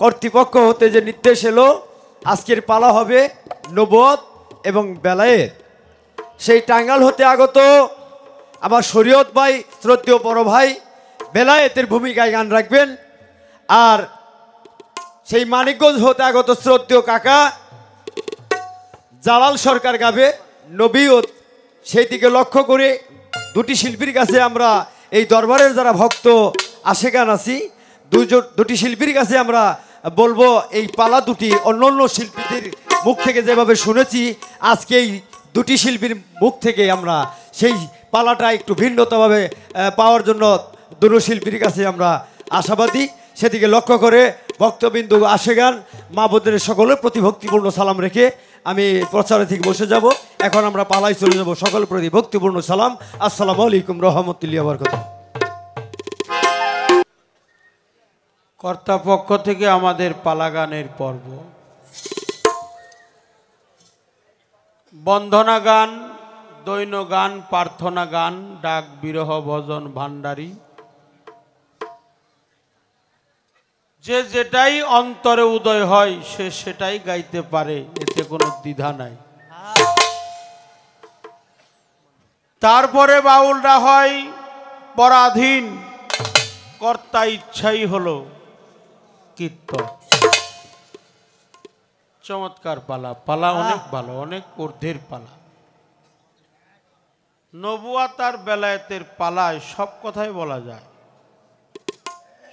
কর্তৃপক্ষ হতে যে নির্দেশ এলো আজকের পালা হবে নবুয়ত এবং বেলায়েত। সেই টাঙ্গাইল হতে আগত আমার শরীয়ত ভাই, শ্রদ্ধেয় বড় ভাই বেলায়েতের ভূমিকায় গান রাখবেন। আর সেই মানিকগঞ্জ হতে আগত শ্রদ্ধেয় কাকা জালাল সরকার গাবে নবীয়ত। সেই দিকে লক্ষ্য করে দুটি শিল্পীর কাছে আমরা এই দরবারের যারা ভক্ত আশেকান আছি, দুটি শিল্পীর কাছে আমরা বলবো এই পালা দুটি অন্য অন্য শিল্পীদের মুখ থেকে যেভাবে শুনেছি, আজকে এই দুটি শিল্পীর মুখ থেকে আমরা সেই পালাটা একটু ভিন্নতাভাবে পাওয়ার জন্য দুটো শিল্পীর কাছে আমরা আশাবাদী। সেদিকে লক্ষ্য করে ভক্তবিন্দু আশেগান মা বোনদের সকলের প্রতি ভক্তিপূর্ণ সালাম রেখে আমি প্রচারে থেকে বসে যাব। এখন আমরা পালায় চলে যাব। সকলের প্রতি ভক্তিপূর্ণ সালাম। আসসালামু আলাইকুম রহমতুল্লাহি ওয়া বারাকাতুহু। কর্তাপক্ষ থেকে আমাদের পালা গানের পর্ব, বন্দনা গান, দৈন গান, প্রার্থনা গান, ডাক, বিরহ, ভজন, ভান্ডারী, যে যেটাই অন্তরে উদয় হয় সে সেটাই গাইতে পারে, এতে কোনো দ্বিধা নাই। তারপরে বাউলরা হয় পরাধীন, কর্তা ইচ্ছাই হলো কীর্তন। চমৎকার পালা, পালা অনেক ভালো, অনেক ঊর্ধ্বের পালা। নবুয়াত আর বেলায়েতের পালায় সব কথাই বলা যায়,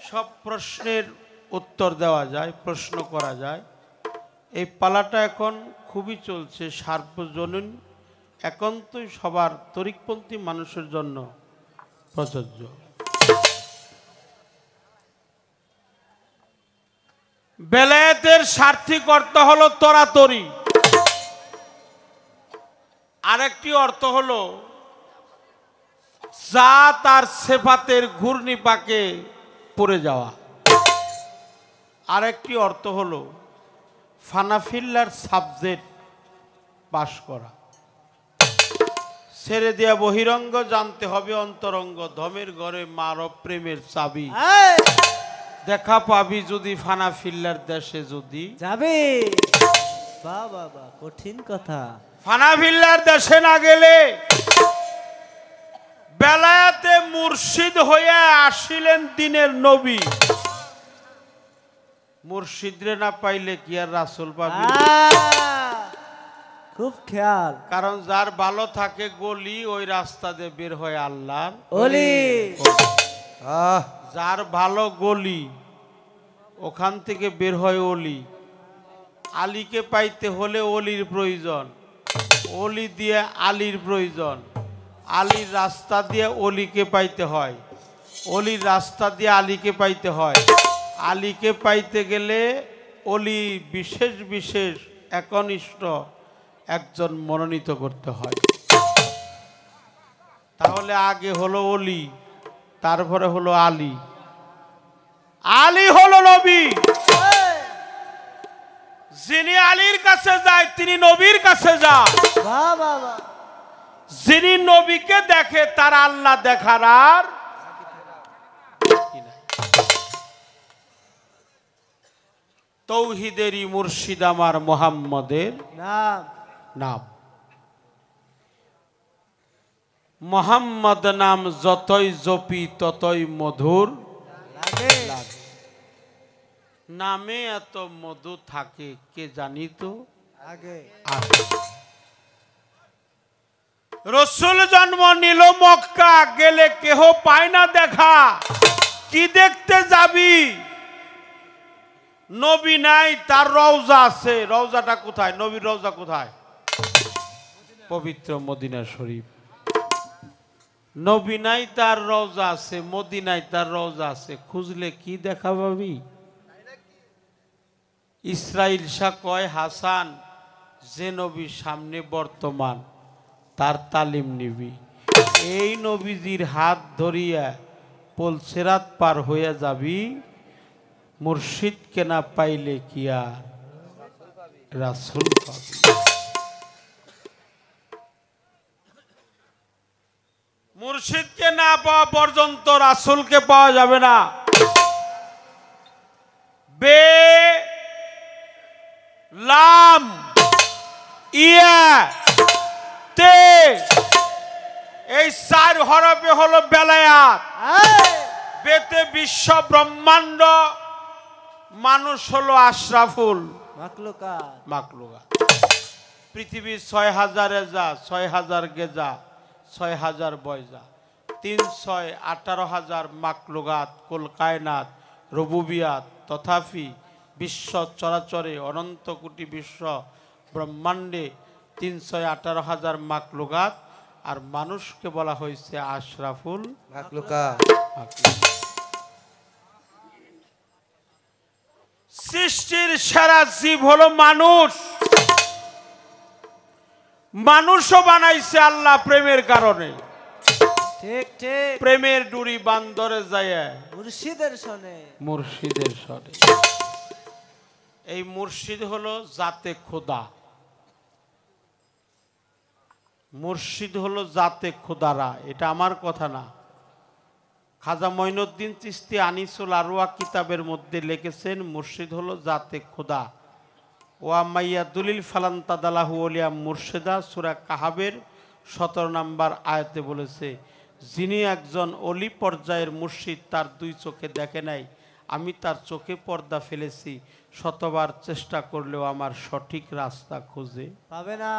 সব প্রশ্নের উত্তর দেওয়া যায়, প্রশ্ন করা যায়। এই পালাটা এখন খুবই চলছে, সার্বজনীন, একান্তই সবার তরিকপন্থী মানুষের জন্য প্রযোজ্য। বেলায়েতের সার্থিক অর্থ হলো তরাতরি, আরেকটি অর্থ হলো জাত আর সেফাতের ঘূর্ণিপাকে পড়ে যাওয়া, আরেকটি অর্থ হলো ফানাফিল্লার সাবজেক্ট পাশ করা। ছেড়ে দেয়া বহিরঙ্গ, জানতে হবে অন্তরঙ্গ, ধমের ঘরে মার প্রেমের চাবি। দেখা পাবি যদি ফানাফিল্লার দেশে যদি যাবে। বাবা বাবা, কঠিন কথা। ফানাফিল্লার দেশে না গেলে বেলায়েতে মুর্শিদ হয়ে আসিলেন দিনের নবী। মুর্শিদরে না পাইলে কি আর রাসূল পাবি? খুব খেয়াল। কারণ যার ভালো থাকে গলি, ওই রাস্তা দিয়ে বের হয় আল্লাহর ওলি। যার ভালো গলি, ওখান থেকে বের হয় অলি। আলীকে পাইতে হলে অলির প্রয়োজন, অলি দিয়ে আলীর প্রয়োজন, আলীর রাস্তা দিয়ে অলিকে পাইতে হয়, অলির রাস্তা দিয়ে আলীকে পাইতে হয়। আলীকে পাইতে গেলে অলি বিশেষ বিশেষ একনিষ্ঠ একজন মনোনীত করতে হয়। তাহলে আগে হলো অলি, তারপরে হলো আলী। আলী হলো নবী। যিনি আলীর কাছে যায় তিনি নবীর কাছে যায়। যিনি নবীকে দেখে তার আল্লাহ দেখার আর তৌহিদেরই মুর্শিদ আমার মুহাম্মদের নাম। মুহাম্মদ নাম যতই জপি ততই মধুর লাগে। নামে এত মধু থাকে কে জানিত আগে। রসুল জন্ম নিল মক্কা, গেলে কেহ পায় না দেখা। কি দেখতে যাবি? নবী নাই, তার রওজা আছে। রওজাটা কোথায়? নবীর রওজা কোথায়? পবিত্র মদিনা শরীফ। নবী নাই, তার রওজা আছে। মদিনায় তার রওজা আছে। খুঁজলে কি দেখা পাবি? ইসরাইল শাহ কয়, হাসান যে নবীর সামনে বর্তমান তার তালিম নিবি। এই নবীজির হাত ধরিয়া পলসেরাত পার হইয়া যাবি। মুর্শিদকে না পাইলে কি আর রাসূল পাবি? মুর্শিদকে না পাওয়া পর্যন্ত রাসূলকে পাওয়া যাবে না। ইয়া তে এই 4 হরফে হলো বেলায়াত, বেতে বিশ্ব ব্রহ্মাণ্ড, মানুষ হলো আশরাফুল মাকলুকাত। পৃথিবীর 6000 যা 6000 গেজা 6000 বয়জা 318,000 মাকলুকাত কুল কায়নাত রুবুবিয়াত, তথাপি বিশ্ব চরাচরে অনন্ত কোটি বিশ্ব ব্রহ্মাণ্ডে 318,000 মাকলুকাত, আর মানুষকে বলা হয়েছে আশরাফুল মাকলুকাত। সৃষ্টির সেরা জীব হলো মানুষ। মানুষও বানাইছে আল্লাহ প্রেমের কারণে। ঠিক ঠিক, প্রেমের ডুরি বান্দরে যায় মুর্শিদের শোনে, মুর্শিদের শোনে। এই মুর্শিদ হলো জাতে খোদা, মুর্শিদ হলো জাতে খোদারা, এটা আমার কথা না। খাজা মঈনুদ্দিন চিশতি আনিসুল আরওয়া কিতাবের মধ্যে লিখেছেন মুর্শিদ হলো জাতে খোদা। ওয়া মাইয়া দুলিল ফালান্তাদালাহু ওলিয়া মুর্শিদা, সূরা কাহাবের 17 নম্বর আয়াতে বলেছে, যিনি একজন অলি পর্যায়ের মুর্শিদ তার 2 চোখে দেখে নাই, আমি তার চোখে পর্দা ফেলেছি, শতবার চেষ্টা করলেও আমার সঠিক রাস্তা খুঁজে পাবে না।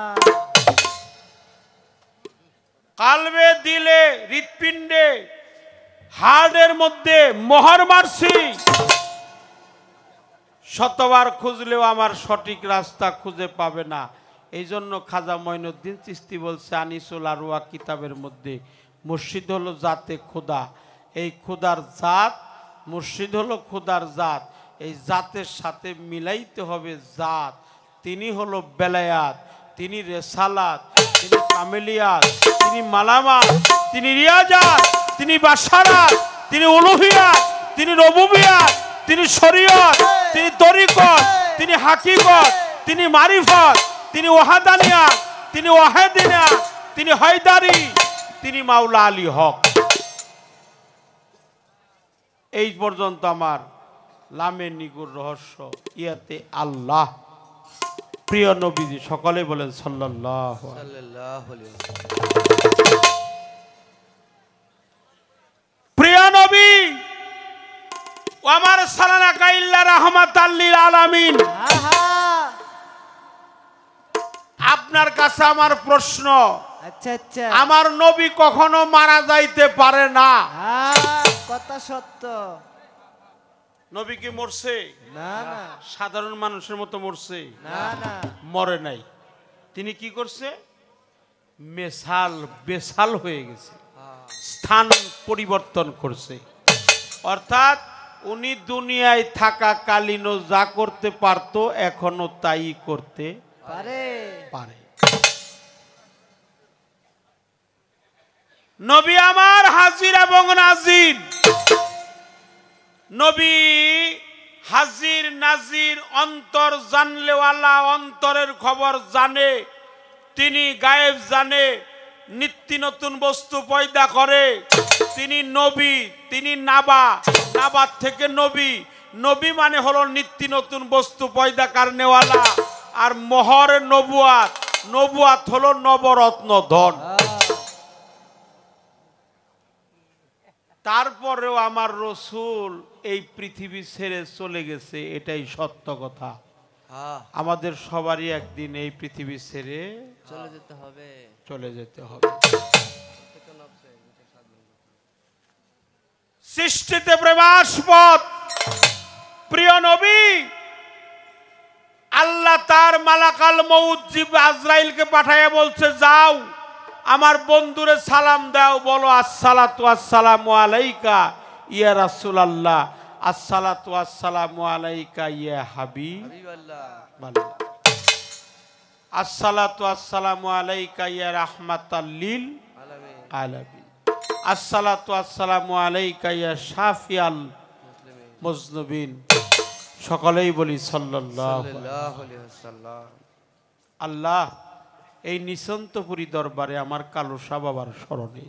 কালবে, দিলে, হৃৎপিণ্ডে, হার্টের মধ্যে মোহর মারছি, শতবার খুঁজলেও আমার সঠিক রাস্তা খুঁজে পাবে না। এই জন্য খাজা মঈনুদ্দিন চিশতি বলছে আনিসুল আরওয়া কিতাবের মধ্যে, মুর্শিদ হলো জাতে খোদা। এই খোদার জাত, মুর্শিদ হলো খোদার জাত, এই জাতের সাথে মিলাইতে হবে জাত। তিনি হলো বেলায়াত, তিনি রেসালাত, তিনি কামেলিয়াত, তিনি মালামাত, তিনি রিয়াজাত, তিনি বাশারাত, তিনি উলুহিয়াত, তিনি রুবুবিয়াত, তিনি শরীয়ত, তিনি তরিকত, তিনি হাকিকত, তিনি মারিফত, তিনি ওয়াহাদানিয়াত, তিনি ওয়াহেদিনিয়াত, তিনি হায়দারি, তিনি মাওলা আলী হক। এই পর্যন্ত আমার লামে নিগুর রহস্য ইয়াতে আল্লাহ। প্রিয় নবীজি সকলে বলেন সাল্লাল্লাহু আলাইহি। প্রিয় নবী ও আমার সালানাকা ইল্লা রাহমাতাল লিল আলামিন। আপনার কাছে আমার প্রশ্ন, আচ্ছা আচ্ছা, আমার নবী কখনো মারা যাইতে পারে না? কথা সত্য। নবী কি মরছে? না না, সাধারণ মানুষের মতো মরছে? না না, মরে নাই। তিনি কি করছে? মেসাল বেসাল হয়ে গেছে, স্থান পরিবর্তন করছে। অর্থাৎ উনি দুনিয়ায় থাকাকালীনও যা করতে পারত এখনো তাই করতে পারে পারে। নবী আমার হাজির এবং নাজির। নবী হাজির নাজির, অন্তর জানলেওয়ালা, অন্তরের খবর জানে, তিনি গায়েব জানে, নিত্য নতুন বস্তু পয়দা করে। তিনি নবী, তিনি নাবা, নাবার থেকে নবী। নবী মানে হলো নিত্য নতুন বস্তু পয়দা কারণেওয়ালা। আর মোহর নবুয়াত, নবুয়াত হলো নবরত্ন ধন। তারপরেও আমার রসুল এই পৃথিবী ছেড়ে চলে গেছে, এটাই সত্য কথা। আমাদের সবারই একদিন এই পৃথিবী ছেড়ে চলে যেতে হবে, চলে যেতে হবে। সৃষ্টিতে প্রেমাস্পদ প্রিয় নবী, আল্লাহ তার মালাকাল মউত জিবরাইল আজরাইলকে পাঠাইয়া বলছে, যাও আমার বন্ধুরে সালাম দাও, বলো আসসালাতু আসসালামু আলাইকা ইয়া রাসূলুল্লাহ, আসসালাতু আসসালামু আলাইকা ইয়া হাবিবাল্লাহ, আসসালাতু আসসালামু আলাইকা ইয়া রাহমাতাল লিল আলামিন, আসসালাতু আসসালামু আলাইকা ইয়া শাফিয়াল মুজনিবিন। সকলেই বলি সাল্লাল্লাহু আলাইহি ওয়াসাল্লাম। আল্লাহ এই নিসন্তপুরী দরবারে আমার কালুসা বাবার স্মরণে,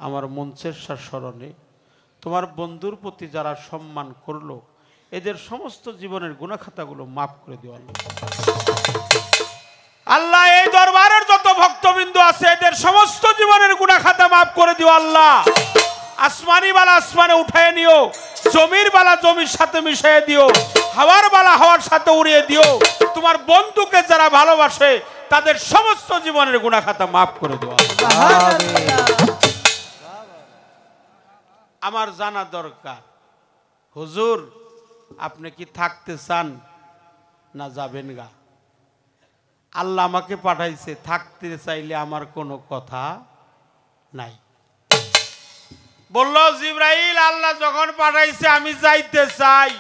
আমার মঞ্চের স্মরণে তোমার বন্ধুর প্রতি যারা সম্মান করলো, এদের সমস্ত জীবনের গুনাহ খাতাগুলো মাফ করে দিও আল্লাহ। আল্লাহ এই দরবারের যত ভক্তবৃন্দ আছে এদের সমস্ত জীবনের গুনাহ খাতা মাফ করে দিও আল্লাহ। আসমানি বালা আসমানে উঠায় নিও, জমির বালা জমির সাথে মিশিয়ে দিও, হাওয়ার বালা হাওয়ার সাথে উড়িয়ে দিও। তোমার বন্ধুকে যারা ভালোবাসে তাদের সমস্ত জীবনের গুনাহ খাতা মাফ করে দিও। আমার জানা দরকার, হুজুর আপনি কি থাকতে চান না যাবেন গা? আল্লাহ আমাকে পাঠাইছে, থাকতে চাইলে আমার কোনো কথা নাই। বলল জিবরাইল, আল্লাহ যখন পাঠাইছে আমি যাইতে চাই,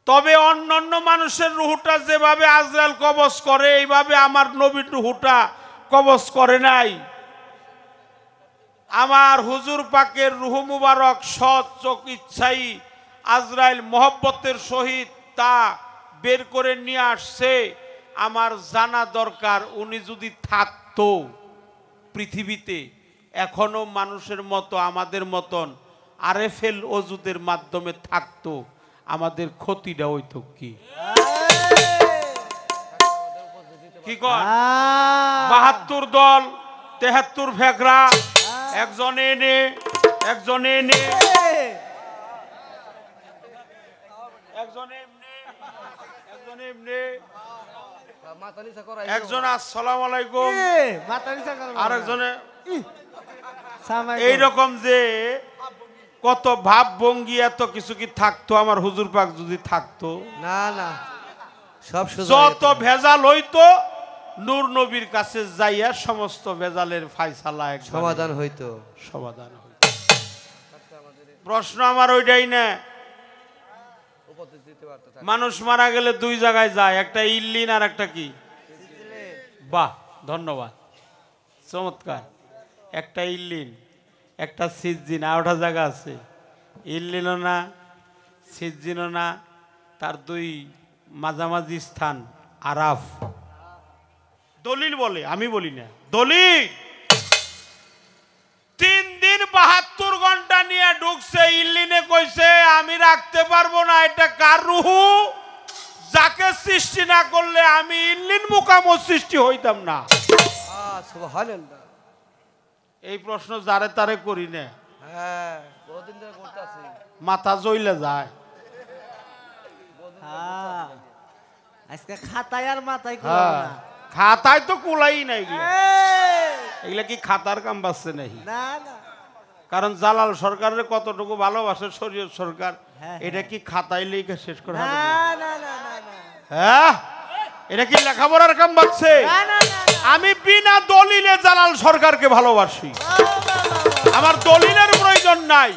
তবে অন্যান্য মানুষের রুহটা যেভাবে আজরাইল কবজ করে এইভাবে আমার নবীর রুহটা কবজ করে নাই। আমার হুজুর পাকের রুহ মুবারক সৎ চোখ ইচ্ছাই আজরাইল মোহব্বতের সহিত তা বের করে নিয়ে আসছে। আমার জানা দরকার উনি যদি থাকতো পৃথিবীতে এখনো মানুষের মতো আমাদের মতন আরএফএল ওজুদের মাধ্যমে থাকতো, আমাদের ক্ষতিটা হইতো কি? কি কর ৭২ দল ৭৩ ফেকরা, একজন এনে একজন এনে একজন এমনি একজন এমনি একজন আসসালামু আলাইকুম আরেকজনে এইরকম যে কত ভাব ভঙ্গি এত কিছু কি থাকতো আমার হুজুর পাক যদি থাকতো? না না, সব যত ভেজাল হইতো নূর নবীর কাছে যাইয়া সমস্ত ভেজালের ফায়সালা সমাধান হইতো, সমাধান হইতো। প্রশ্ন আমার ওইটাই না, মানুষ মারা গেলে দুই জায়গায় যায়, একটা ইল্লিন আর একটা কি? বাহ, ধন্যবাদ, চমৎকার। একটা ইল্লিন একটা সিজ্জিন, আর ওটা জায়গা আছে, ইল্লিনও না সিজ্জিনও না, তার দুই মাঝামাঝি স্থান আরাফ। দলিল বলে, আমি বলি না, দলিল 3 দিন 72 ঘন্টা নিয়ে ঢুকছে, ইল্লিনে কইছে আমি রাখতে পারবো না, এটা কার রুহু? যাকে সৃষ্টি না করলে আমি ইল্লিন মুকামো সৃষ্টি হইতাম না। সুবহানাল্লাহ। এই প্রশ্ন যারে তারে করি না, হ্যাঁ বহুদিন ধরে করতেছি, মাথা জ্বলে যায়। আজকে খাতায় আর মাথায় কুলাও না। খাতায় তো কুলাই নাই, এগুলা কি খাতার কাম বাসছে নাকি? না না, কারণ জালাল সরকারের কতটুকু ভালোবাসে শরীয়ত সরকার, এটা কি খাতায় লিখে শেষ করা না হবে? না না না না, হ্যাঁ, এটা কি লেখাপড়ার কাম বাসছে? না না না, আমি বিনা দলিলে জালাল সরকারকে ভালোবাসি, আমার দলিলের প্রয়োজন নাই,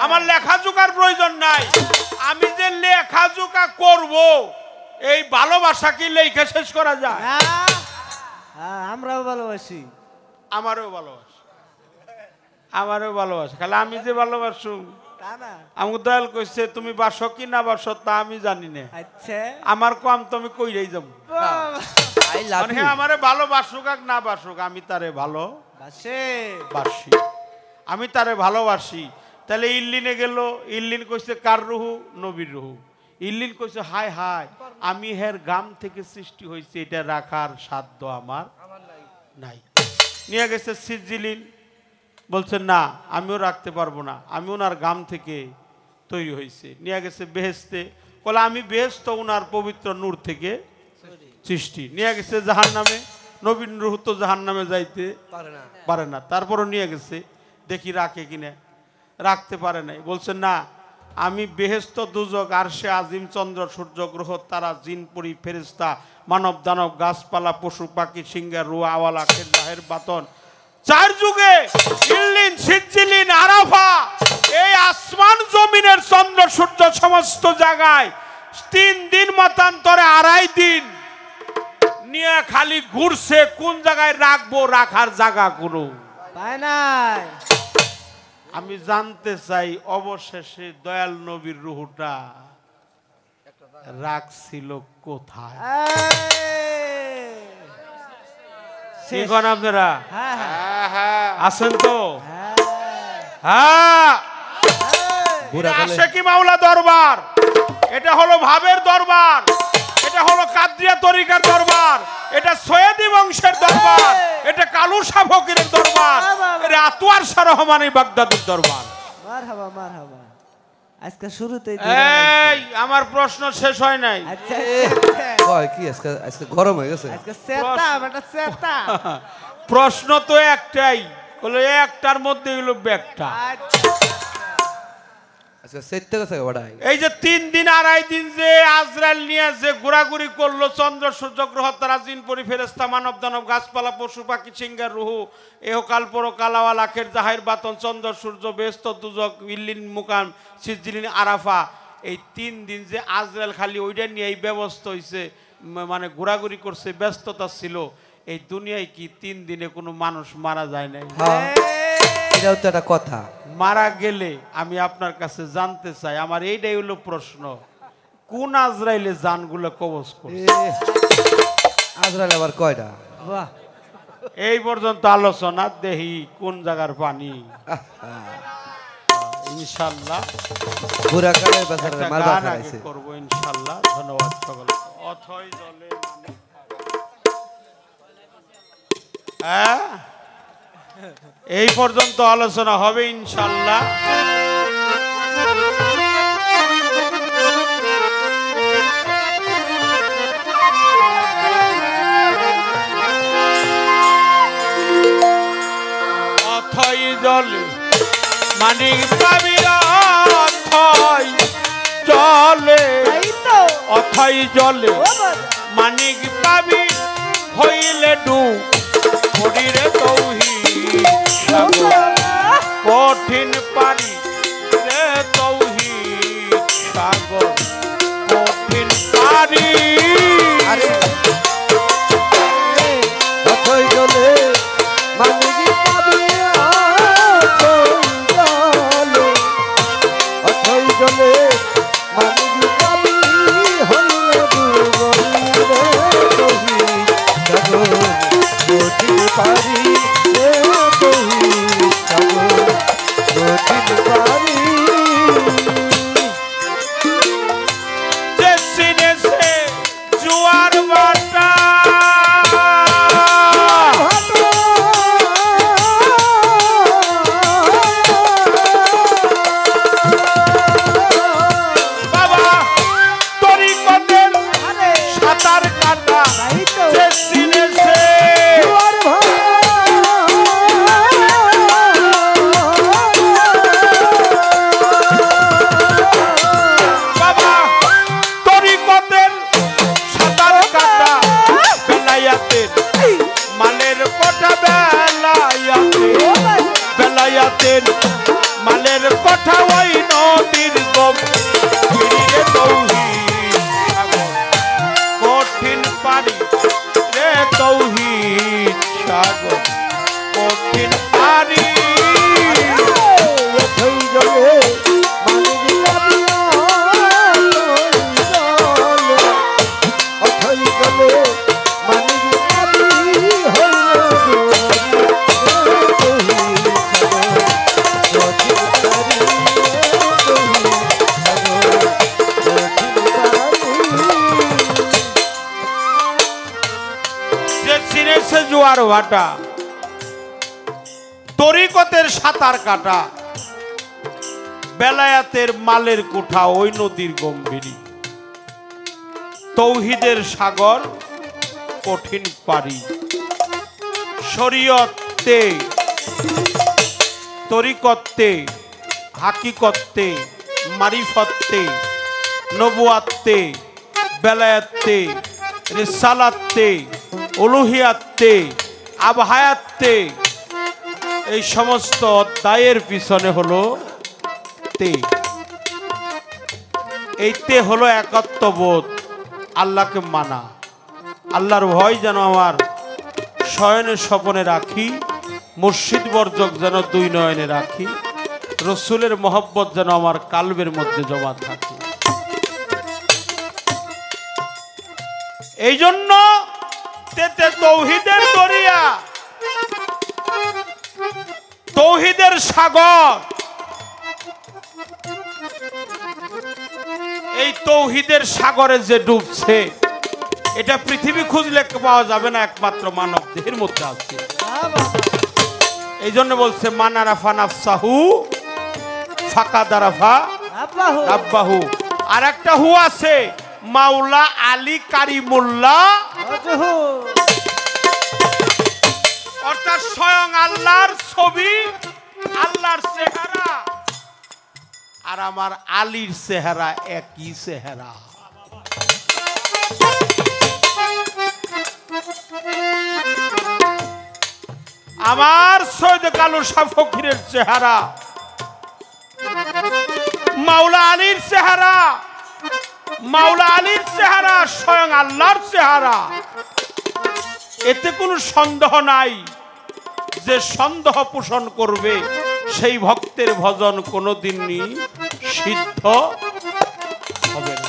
আমার লেখাজোকার প্রয়োজন নাই। আমি যে লেখাজোকা করব এই ভালোবাসা কি লেখা শেষ করা যায়? আমরাও ভালোবাসি, আমারও ভালোবাসি, আমারও ভালোবাসি, খালি আমি যে ভালোবাসু তা না। আমাকে দয়াল কইছে তুমি বাসো কি না বাসো তা আমি জানি না, আচ্ছা আমার কম তুমি কইরাই যাব। I love you. আমারে ভালোবাসুক আর না বাসুক আমি তারে ভালোবাসি, আমি তারে ভালোবাসি। তাহলে ইল্লিনে গেল, ইল্লিন কইছে কার রুহু? নবীর রুহু। ইল্লিন কইছে হায় হায় আমি হের গাম থেকে সৃষ্টি হয়েছে, এটা রাখার সাধ্য আমার নাই। নিয়ে গেছে সিজিলিন, বলছে না আমিও রাখতে পারবো না, আমি ওনার গাম থেকে তৈরি হয়েছে। নিয়ে গেছে বেহেস্তে, বলে আমি বেহেস্ত ওনার পবিত্র নূর থেকে সৃষ্টি। নিয়ে গেছে জাহান্নামে, নবীন রুহ তো জাহান্নামে যাইতে পারে না, তারপরও নিয়ে গেছে দেখি রাখে কিনা, রাখতে পারে নাই। বলছে না আমি বেহেস্ত দুজক আরশে আজিম চন্দ্র সূর্য গ্রহ তারা জিন পরি ফেরেশতা মানব দানব গাছপালা পশু পাখি সিংহার রুয়া আওয়ালা খেজাহের বাতন 4 যুগে ইল্লিন সিজিলিন আরাফা এই আসমান জমিনের চন্দ্র সূর্য সমস্ত জায়গায় 3 দিন মতান্তরে 2.5 দিন নিয়ে খালি ঘুরছে, কোন জায়গায় রাখবো, রাখার জায়গা কোনো পায় নাই। আমি জানতে চাই অবশেষে দয়াল নবীর রুহটা রাখছিল কোথায়? এখন আপনারা আছেন তো? হ্যাঁ, আশেকি মাওলা দরবার, এটা হলো ভাবের দরবার, এটা হলো কাদরিয়া তরিকার দরবার, এটা সৈয়দী বংশের দরবার, এটা কালু শাহ ফকিরের দরবার, এটা আতওয়ার শাহ রহমানী বাগদাদির দরবার। মারহাবা মারহাবা। আজকে শুরুতেই এই আমার প্রশ্ন শেষ হয় নাই। আচ্ছা কয় কি আজকে আজকে গরম হয়ে গেছে। আজকে সেতা বেটা সেতা। প্রশ্ন তো একটাই, বলে একটার মধ্যে হলো ব্যাগটা। আজকে সেটতে গেছে বড়াই। এই যে 3 দিন 2.5 দিন যে আজরাইল নিয়ে যে ঘোরাঘুরি করলো, চন্দ্র সূর্য গ্রহ তারা জিন পরি ফেরেশতা মানব দানব গাছপালা পশু পাখি সিংহের রুহু এহকাল পরকাল আওয়াল আখের জাহির বাতন চন্দ্র সূর্য বেহেশত দুজক ইল্লিন মুকাম সিজলিন আরাফা, এই 3 দিন যে আজরাইল খালি ওইটা নিয়ে এই ব্যবস্থা হইছে, মানে ঘোরাঘুরি করছে, ব্যস্ততা ছিল। এই দুনিয়ায় কি 3 দিনে কোনো মানুষ মারা যায় নাই? হ্যাঁ এটাও তো একটা কথা। মারা গেলে আমি আপনার কাছে জানতে চাই, আমার এইটাই হলো প্রশ্ন, কোন আজরাইলে জানগুলো কবজ করছে? আজরাইল আবার কয়টা? বাহ এই পর্যন্ত আলোচনা, দেহি কোন জায়গার পানি। ইনশাআল্লাহ ঘোরা কালে বেচারা একটা মারবা গান আগে খাইছে। করব ইনশাআল্লাহ। ধন্যবাদ সকলকে। অথই জলে হ্যাঁ, এই পর্যন্ত আলোচনা হবে ইনশাআল্লাহ। অথই জলে মানিক পাবি, অথই জলে, এই তো অথই জলে ও বাবা মানিক পাবি, হইলে ডু শরীরে তৌহিদ সাগর, কঠিন পানি রে তৌহিদ সাগর, কঠিন পানি। আরে অথই জলে মানিকি পাবি, অথই জলে মানিকি পাবি, হইলে ডুবি রে তৌহিদ সাগর, কঠিন পানি রে তৌহিদ সাগর, কঠিন পানি। যে সিনেছে জুয়ার বাটা, বাবা তরিকতের সাঁতার কাটা, এই তো যে সিনেছে বাবা তরিকতের সাঁতার কাটা, বেলায়াতের মালের কোঠা, বেলায়াতের বেলায়াতের মালের কোঠা, ওই নদীর গভীরে তৌহিদ সাগর, কঠিন পানি রে তৌহিদ সাগর, কঠিন পানি। অথই জলে মানিকি পাবি, অথই জলে মানিকি পাবি, হইলে ডুবি রে তৌহিদ সাগর, কঠিন পানি রে তৌহিদ সাগর, কঠিন পানি। যে সিনেছে জোয়ার ভাটা, তরিকতের সাঁতার কাটা, বেলায়াতের মালের কোঠা, ওই নদীর গম্ভীরি, তৌহিদের সাগর, কঠিন পারি। শরীয়তে, তরিকতে, হাকিকতে, মারিফতে, নবুয়াতে, বেলায়াতে, রিসালাতে, উলুহিয়াতে, আবহায়াতে, এই সমস্ত অধ্যায়ের পিছনে হলো তে। এই তে হলো একাত্মবোধ, আল্লাহকে মানা, আল্লাহর ভয় যেন আমার শয়নে স্বপনে রাখি, মুর্শিদ বর্জক যেন 2 নয়নে রাখি, রসুলের মহব্বত যেন আমার কালবের মধ্যে জমা থাকে। এই জন্য তেতে তৌহিদের দরিয়া, তৌহিদের সাগর, এই তৌহিদের সাগরে যে ডুবছে এটা পৃথিবী খুঁজলে পাওয়া যাবে না, একমাত্র মানব দেহের মধ্যে আছে। এই জন্য বলছে মানারাফা নাফসাহু ফাঁকা দারাফা রাব্বাহু। আর একটা হু আছে মাওলা আলী কারিমুল্লাহ, অর্থাৎ স্বয়ং আল্লাহর ছবি, আল্লাহর চেহারা আর আমার আলীর চেহারা একই চেহারা। আমার সৈয়দ কালু শাহ ফকিরের চেহারা, মাওলা আলীর চেহারা, মাওলা আলীর চেহারা স্বয়ং আল্লাহর চেহারা। এতে কোনো সন্দেহ নাই, যে সন্দেহ পোষণ করবে সেই ভক্তের ভজন কোনোদিনই সিদ্ধ হবে না।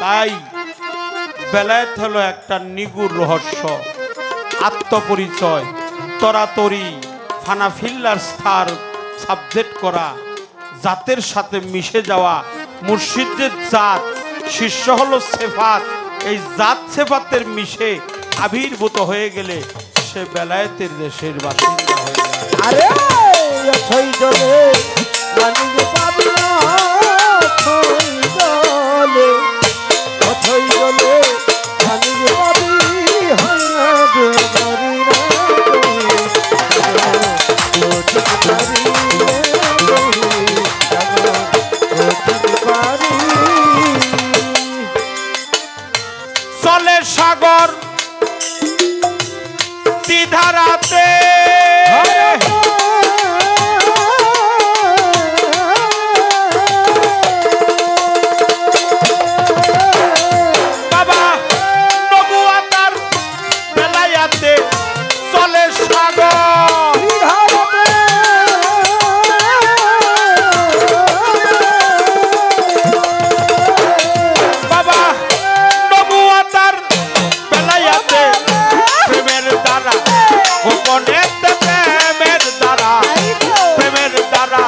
তাই বেলায়েত হলো একটা নিগুড় রহস্য, আত্মপরিচয়, তরাতরি, ফানাফিল্লার স্তর সাবজেক্ট করা, জাতের সাথে মিশে যাওয়া। মুর্শিদের জাত, শিষ্য হলো সেফাত। এই জাত সেফাতের মিশে আবির্ভূত হয়ে গেলে সে বেলায়েতের দেশের বাসিন্দা হয়ে যায়। আরে অথই জলে মানিক পাবি না, অথই জলে, অথই জলে মানিক পাবি হয় না ডুবারি না চলে সাগর দ্বিধারাতে, বাবা নবুয়াতার বেলায়াতে চলে সাগর, বাবা নবুয়াতার বেলায়াতে প্রেমের দ্বারা গোপনেতে, প্রেমের দ্বারা, প্রেমের দ্বারা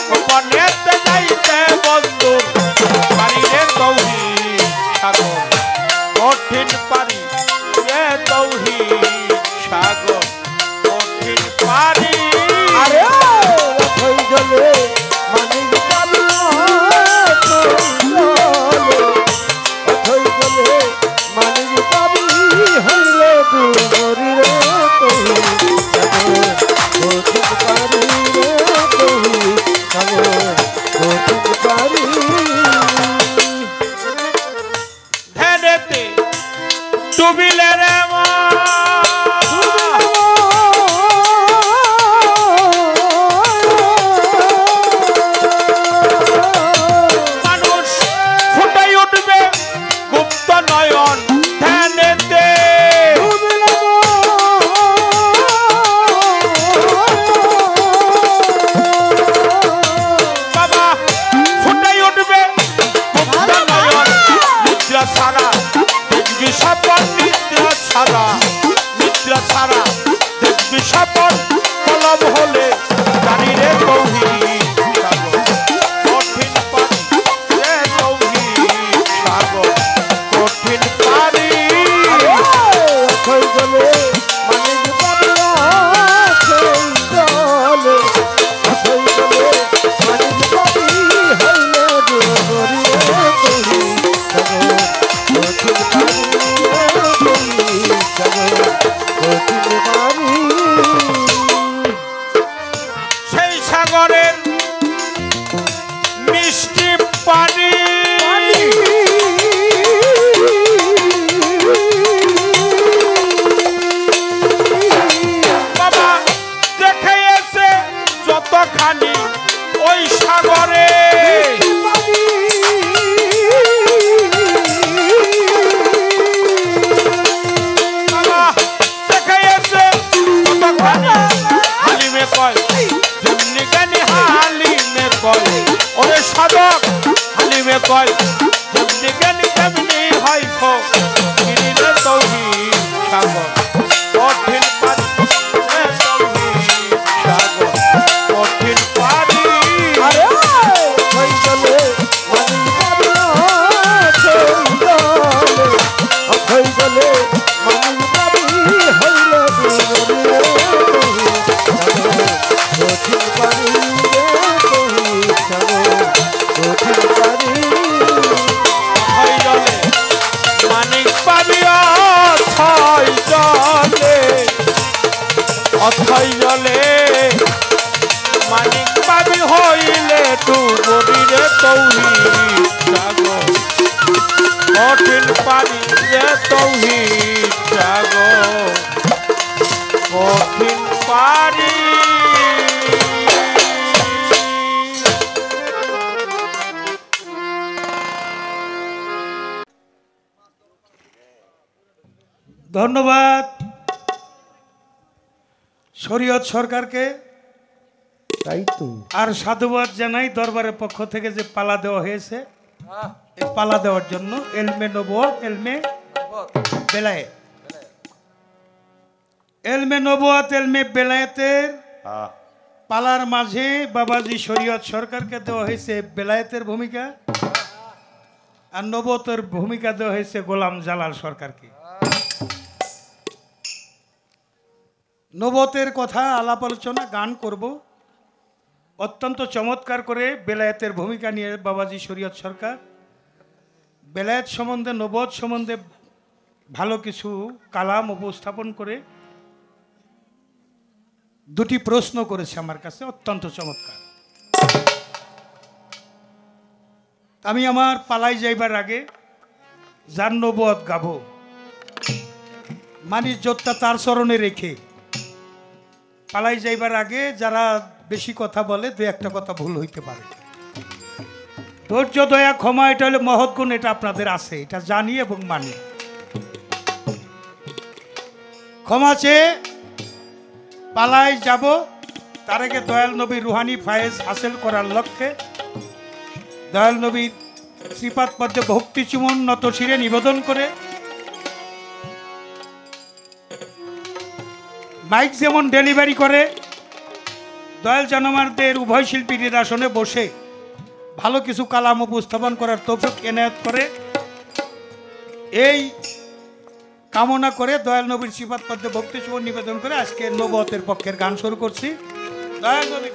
গোপনেতে যাইতে বন্ধুর পারিরে তৌহিদ সাগর, কঠিন পারি রে তৌহিদ সাগর, কঠিন পারি। আরে অথই জলে মানিক পাবি না, অথই জলে মানিক পাবি হইলে ডুবরি রে তুই কঠিন পারি রে তুই কঠিন পারি। ধ্যানেতে ডুবিলে রে মা, মানুষ ফুটাই উঠবে গুপ্ত নয়ন ধ্যানেতে, বাবা ফুটাই উঠবে গুপ্ত নয়ন। নিদ্রা ছাড়া দেখবি স্বপন, নিদ্রা ছাড়া, নিদ্রা ছাড়া দেখবি স্বপন। কলম হলে জানি রে তৌহিদ সাগর, কঠিন পারি রে তৌহিদ সাগর, কঠিন পারি। অথই জলে মানিক পাবি না, অথই জলে, অথই জলে মানিক পাবি হইলে ডুবরি রে তুই কঠিন পারি রে তুই কঠিন পারি। সেই সাগরের মিষ্টি পানি, মাথায় জলে মানিক পাবি হইলে তু বলিরে তৌহিদ সাগর কঠিন পানি রে তৌহিদ সাগর কঠিন পানি। ধন্যবাদ শরীয়ত সরকারকে। তাই তো আর সাধুবাদ জানাই দরবারের পক্ষ থেকে যে পালা দেওয়া হয়েছে, এই পালা দেওয়ার জন্য এলমে নবুয়ত এলমে বেলায়েত, এলমে নবুয়ত এলমে বেলায়েতের পালার মাঝে বাবাজি শরীয়ত সরকারকে দেওয়া হয়েছে বেলায়েতের ভূমিকা, আর নবুয়তের ভূমিকা দেওয়া হয়েছে গোলাম জালাল সরকারকে। নবুয়তের কথা আলাপ আলোচনা গান করব। অত্যন্ত চমৎকার করে বেলায়েতের ভূমিকা নিয়ে বাবাজি শরীয়ত সরকার বেলায়েত সম্বন্ধে নবুয়ত সম্বন্ধে ভালো কিছু কালাম উপস্থাপন করে দুটি প্রশ্ন করেছে আমার কাছে, অত্যন্ত চমৎকার। আমি আমার পালাই যাইবার আগে যার নবুয়ত গাবো মানিস যোদ্ধা তার চরণে রেখে পালাই যাইবার আগে যারা বেশি কথা বলে দু একটা কথা ভুল হইতে পারে, ধৈর্য দয়া ক্ষমা এটা হলো মহৎ গুণ, এটা আপনাদের আছে, এটা জানি এবং মানি। ক্ষমা চেয়ে পালাই যাব, তার আগে দয়াল নবীর রুহানি ফায়েজ হাসিল করার লক্ষ্যে দয়াল নবীর শ্রীপাদ পদ্মে ভক্তি চুমন নত শিরে নিবেদন করে মাইক যেমন ডেলিভারি করে দয়াল জানোয়ারদের উভয় শিল্পীর আসনে বসে ভালো কিছু কালাম উপস্থাপন করার তৌফিক এনায়েত করে এই কামনা করে দয়াল নবীর শ্রীপাদ পদ্মে ভক্তি চুমন নিবেদন করে আজকে নবুয়তের পক্ষের গান শুরু করছি। দয়াল নবীর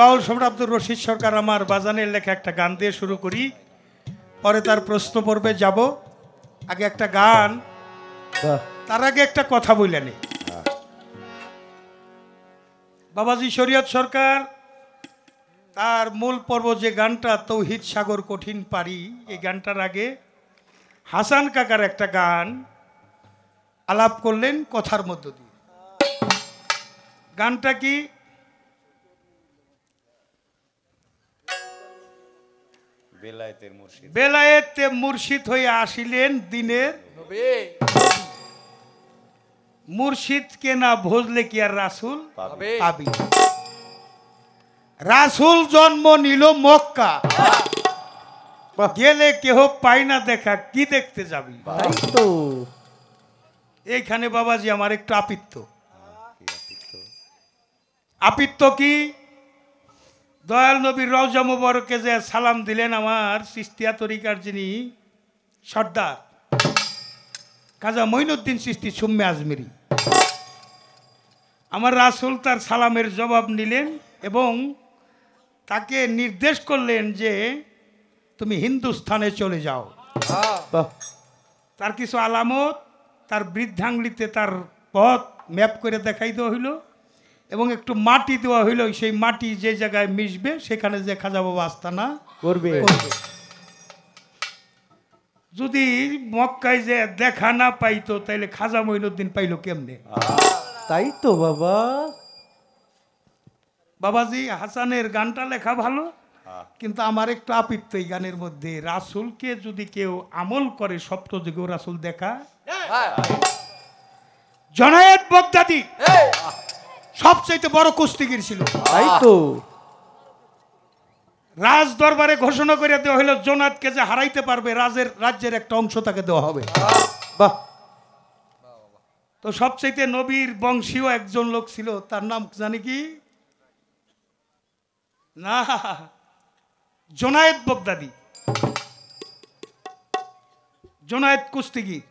বাউল সম্রাট আব্দুর রশিদ সরকার আমার বাজানের লেখা একটা গান দিয়ে শুরু করি, পরে তার প্রশ্ন পর্বে যাব। আগে একটা গান, তার আগে একটা কথা বললেন। বাবাজি শরীয়ত সরকার তার মূল পর্ব যে গানটা তৌহিদ সাগর কঠিন পারি, এই গানটার আগে হাসান কাকার একটা গান আলাপ করলেন কথার মধ্য দিয়ে। গানটা কি? বেলায়েতে মুর্শিদ হয়ে আসিলেন দিনের মুর্শিদ কে না ভজলে কি আর রাসূল পাবি। রাসূল জন্ম নিল মক্কা, গেলে কেহ পাই না দেখা, কি দেখতে যাবি? এইখানে বাবাজি আমার একটু আপিত্ত কি? দয়াল নবীর রওজা মুবারকে যে সালাম দিলেন আমার চিশতিয়া তরিকার যিনি সর্দার কাজা মঈনুদ্দিন চিশতি সুম্মে আজমেরি, আমার রাসূল তার সালামের জবাব নিলেন এবং তাকে নির্দেশ করলেন যে তুমি হিন্দুস্থানে চলে যাও। তার কিছু আলামত তার বৃদ্ধাঙ্গুলিতে তার পথ ম্যাপ করে দেখাই দেওয়া হইল এবং একটু মাটি দেওয়া হইল, সেই মাটি যে জায়গায় মিশবে সেখানে যে খাজা বাবা আস্তানা করবে। যদি মক্কায় যে দেখা না পাইতো তাইলে খাজা মঈনুদ্দিন পাইলো কেমনে? তাই তো বাবা। বাবাজি হাসানের গানটা লেখা ভালো, কিন্তু আমার একটু আপিত্ত এই গানের মধ্যে, রাসূলকে যদি কেউ আমল করে স্বপ্ন যুগেও রাসূল দেখা। জুনায়েদ বাগদাদি সবচেয়ে বড় কুস্তিগীর ছিল। তাই তো রাজ দরবারে ঘোষণা করে দেওয়া হলো জুনায়েদকে যে হারাইতে পারবে রাজ্যের একটা অংশ তাকে দেওয়া হবে। বাহ তো সবচেয়ে নবীর বংশীয় একজন লোক ছিল, তার নাম জানি কি না, জুনায়েদ বাগদাদি। জুনায়েদ কুস্তিগীর,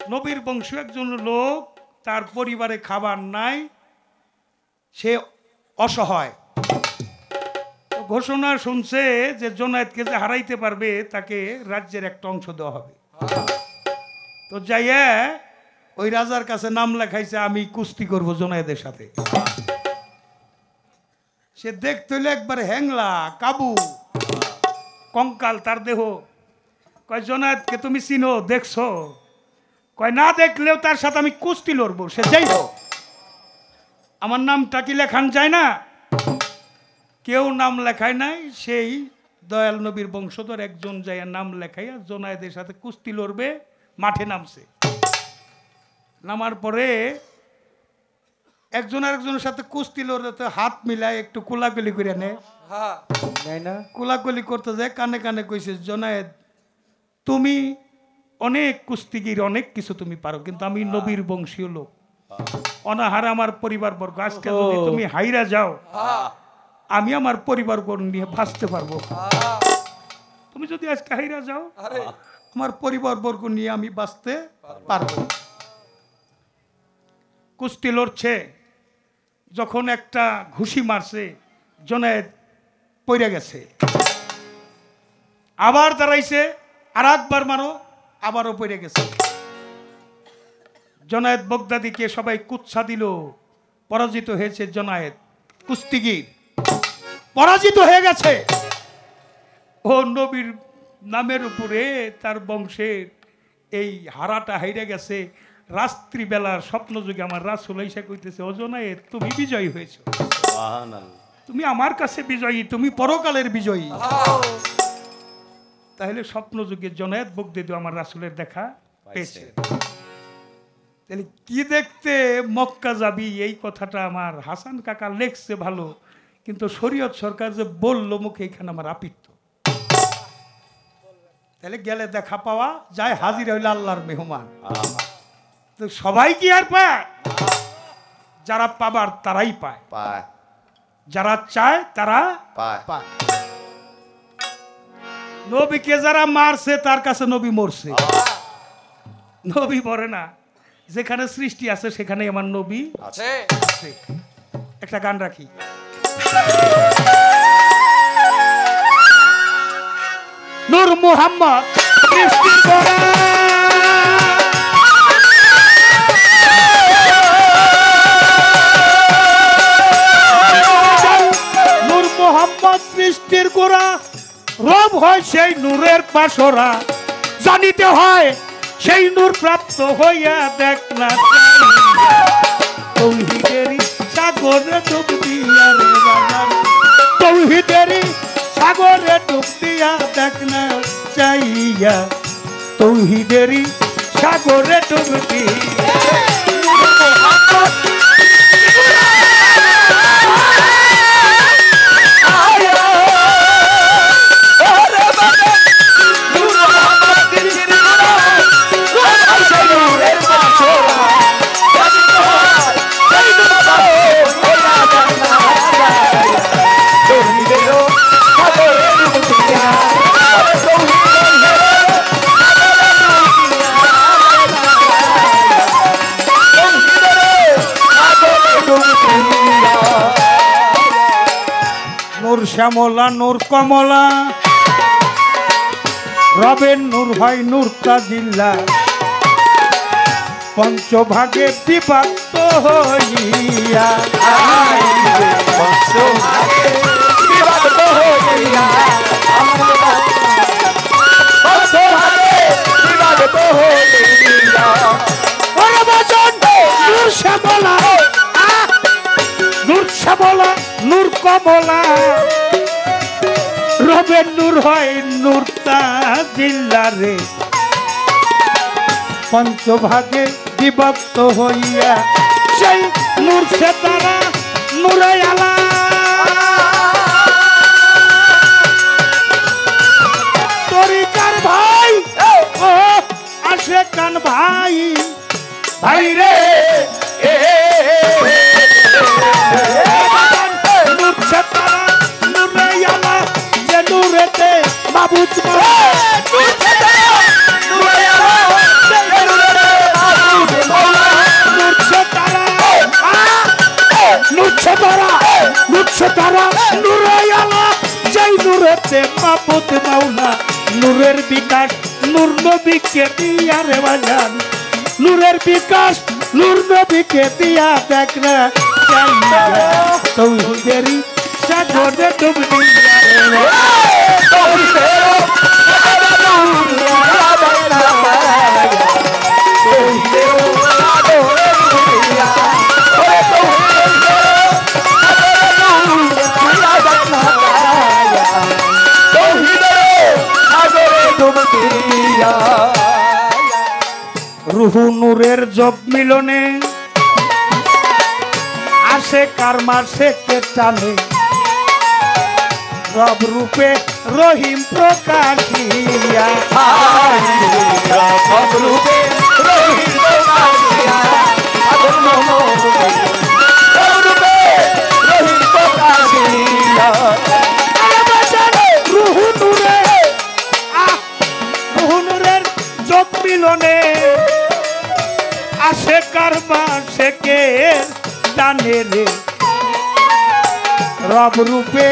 নবীর বংশীয় একজন লোক, তার পরিবারে খাবার নাই, সে অসহায়। তো ঘোষণা শুনছে যে জুনায়েদকে যে হারাইতে পারবে তাকে রাজ্যের একটা অংশ দেওয়া হবে। তো যাইয়া ওই রাজার কাছে নাম লেখাইছে, আমি কুস্তি করব জুনায়েদের সাথে। সে দেখতে হইলে একবার হ্যাংলা কাবু কঙ্কাল তার দেহ। কয় জুনায়েদকে তুমি চিনো, দেখছো? কয় না দেখলেও তার সাথে আমি কুস্তি লড়বো, সে যাই হোক। আমার নামটা কি লেখান যায় না? কেউ নাম লেখায় নাই, সেই দয়াল নবীর বংশধর একজন যাইয়া নাম লেখাইয়া জুনায়েদের সাথে কুস্তি লড়বে মাঠে নামছে। নামার পরে একজন আরেকজনের সাথে কুস্তি লড়তে হাত মিলায় একটু কোলাকুলি করে নেয়। না কোলাকুলি করতে যায়, কানে কানে কইছে, জুনায়েদ তুমি অনেক কুস্তিগির, অনেক কিছু তুমি পারো, কিন্তু আমি নবীর বংশীয় লোক, অনাহারে আমার পরিবার বর্গ, আজকে যদি তুমি হাইরা যাও আমি আমার পরিবার বর্গ নিয়ে বাঁচতে পারবো। তুমি যদি আজকে হাইরা যাও আমার পরিবার বর্গ নিয়ে আমি বাঁচতে পারবো। কুস্তি লড়ছে, যখন একটা ঘুষি মারছে জুনায়েদ পড়ে গেছে, আবার দাঁড়াইছে, আর একবার মারো, আবারও পড়ে গেছে। জুনায়েদ বাগদাদিকে সবাই কুৎসা দিল, পরাজিত হয়েছে জুনায়েদ কুস্তিগীর, পরাজিত হয়ে গেছে। ও নবীর নামের উপরে তার বংশের এই হারাটা হাইরে গেছে। রাত্রিবেলার স্বপ্ন যুগে আমার রাসূল এসে কইতেছে, ও জুনায়েদ তুমি বিজয়ী হয়েছো, তুমি আমার কাছে বিজয়ী, তুমি পরকালের বিজয়ী। তাহলে স্বপ্ন যুগে জুনায়েদ বাগদাদি আমার রাসূলের দেখা পেয়েছে। তাহলে কি দেখতে মক্কা যাবি, এই কথাটা আমার হাসান কাকা লেখছে ভালো, কিন্তু শরীয়ত সরকার যে বললো মুখে, এখানে আমার আপিত্ত। তাহলে গেলে দেখা পাওয়া যায়, হাজির হইলে আল্লাহর মেহমান। তো সবাই কি আর পায়? যারা পাবার তারাই পায়, যারা চায় তারা পায়। নবীকে যারা মারছে তার কাছে নবী মরছে, নবী মরে না। যেখানে সৃষ্টি আছে সেখানে আমার নবী আছে। একটা গান রাখি, নূর মুহাম্মদ সৃষ্টির গোড়া, নূর মুহাম্মদ সৃষ্টির গোড়া, রব হয় সেই নূরের পাশরা, জানিতে হয় সেই নূর প্রাপ্ত হইয়া দেখ না তৌহিদেরই সাগরে ডুব দিয়া রে বাজার, তৌহিদেরই সাগরে ডুব দিয়া দেখ না চাইয়া, তৌহিদেরই সাগরে ডুব দিয়া। নূর শ্যামলা নূর কমলা, রবের নূর হয় নূর তাজিল্লা, পঞ্চভাগে বিভক্ত হইয়া, পঞ্চভাগে বিভক্ত হইয়া, পঞ্চভাগে বিভক্ত হইয়া, ওরে বাজন নূর শ্যামলা, নূর শ্যামলা নূর কমলা, রবে নূর হয় নূর তাজিল্লারে পঞ্চভাগে বিভক্ত হইয়া সেই নূর সে তারা নূরে আলা তরিকার ভাই ও আসে কান ভাই ভাই রে নূর সে তারা নূরে আলা যে নূরেতে মাবুদ নূরের বিকাশ নূর নবীকে দিয়া রে বাজান নূরের বিকাশ নূর নবীকে দিয়া দেখ না তৌহিদেরই সাগরে ডুব দিয়া রুহু নূরের জব মিলনে আসে কার মাসে কে টানে রব রূপে রহিম প্রকাশিয়া রব রূপে রহিম প্রকাশিয়া রুহু নূরের জব মিলনে আসে কার মাসে কে টানে রে রব রূপে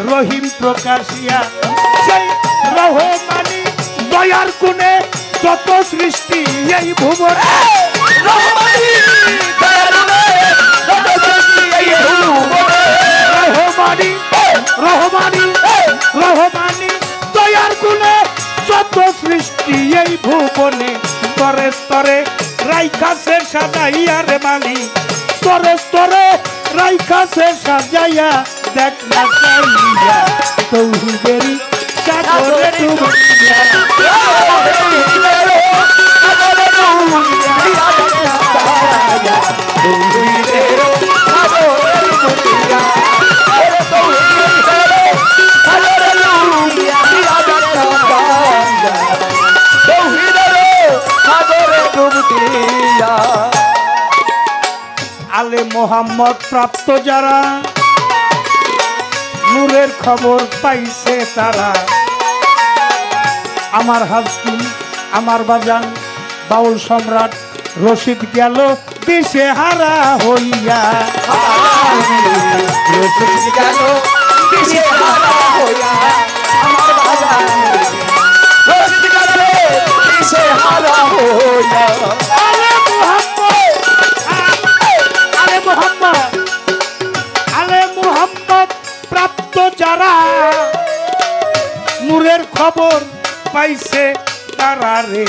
রহিম প্রকাশিয়া সেই রহমানি দয়ার গুণে যত সৃষ্টি এই ভুবনে রহমানি রহমানি দয়ার গুণে যত সৃষ্টি এই ভুবনে স্তরে স্তরে রাইখাসে সাজাইয়া রে মালি স্তরে স্তরে রাইখাসে সাজাইয়া দেখ না চাইয়া তৌহিদেরই সাগরে ডুবিয়া আলে মোহাম্মদ প্রাপ্ত যারা নূরের খবর পাইছে তারা আমার হাসকিন আমার বাজান বাউল সম্রাট রশিদ গেল দিশে হারা হইয়া রশিদ গেল দিশে হারা হইয়া আমার বাজান রশিদ গেল দিশে হারা হইয়া আলে মুহাম্মদ প্রাপ্ত যারা নূরের খবর পাইছে তারা রে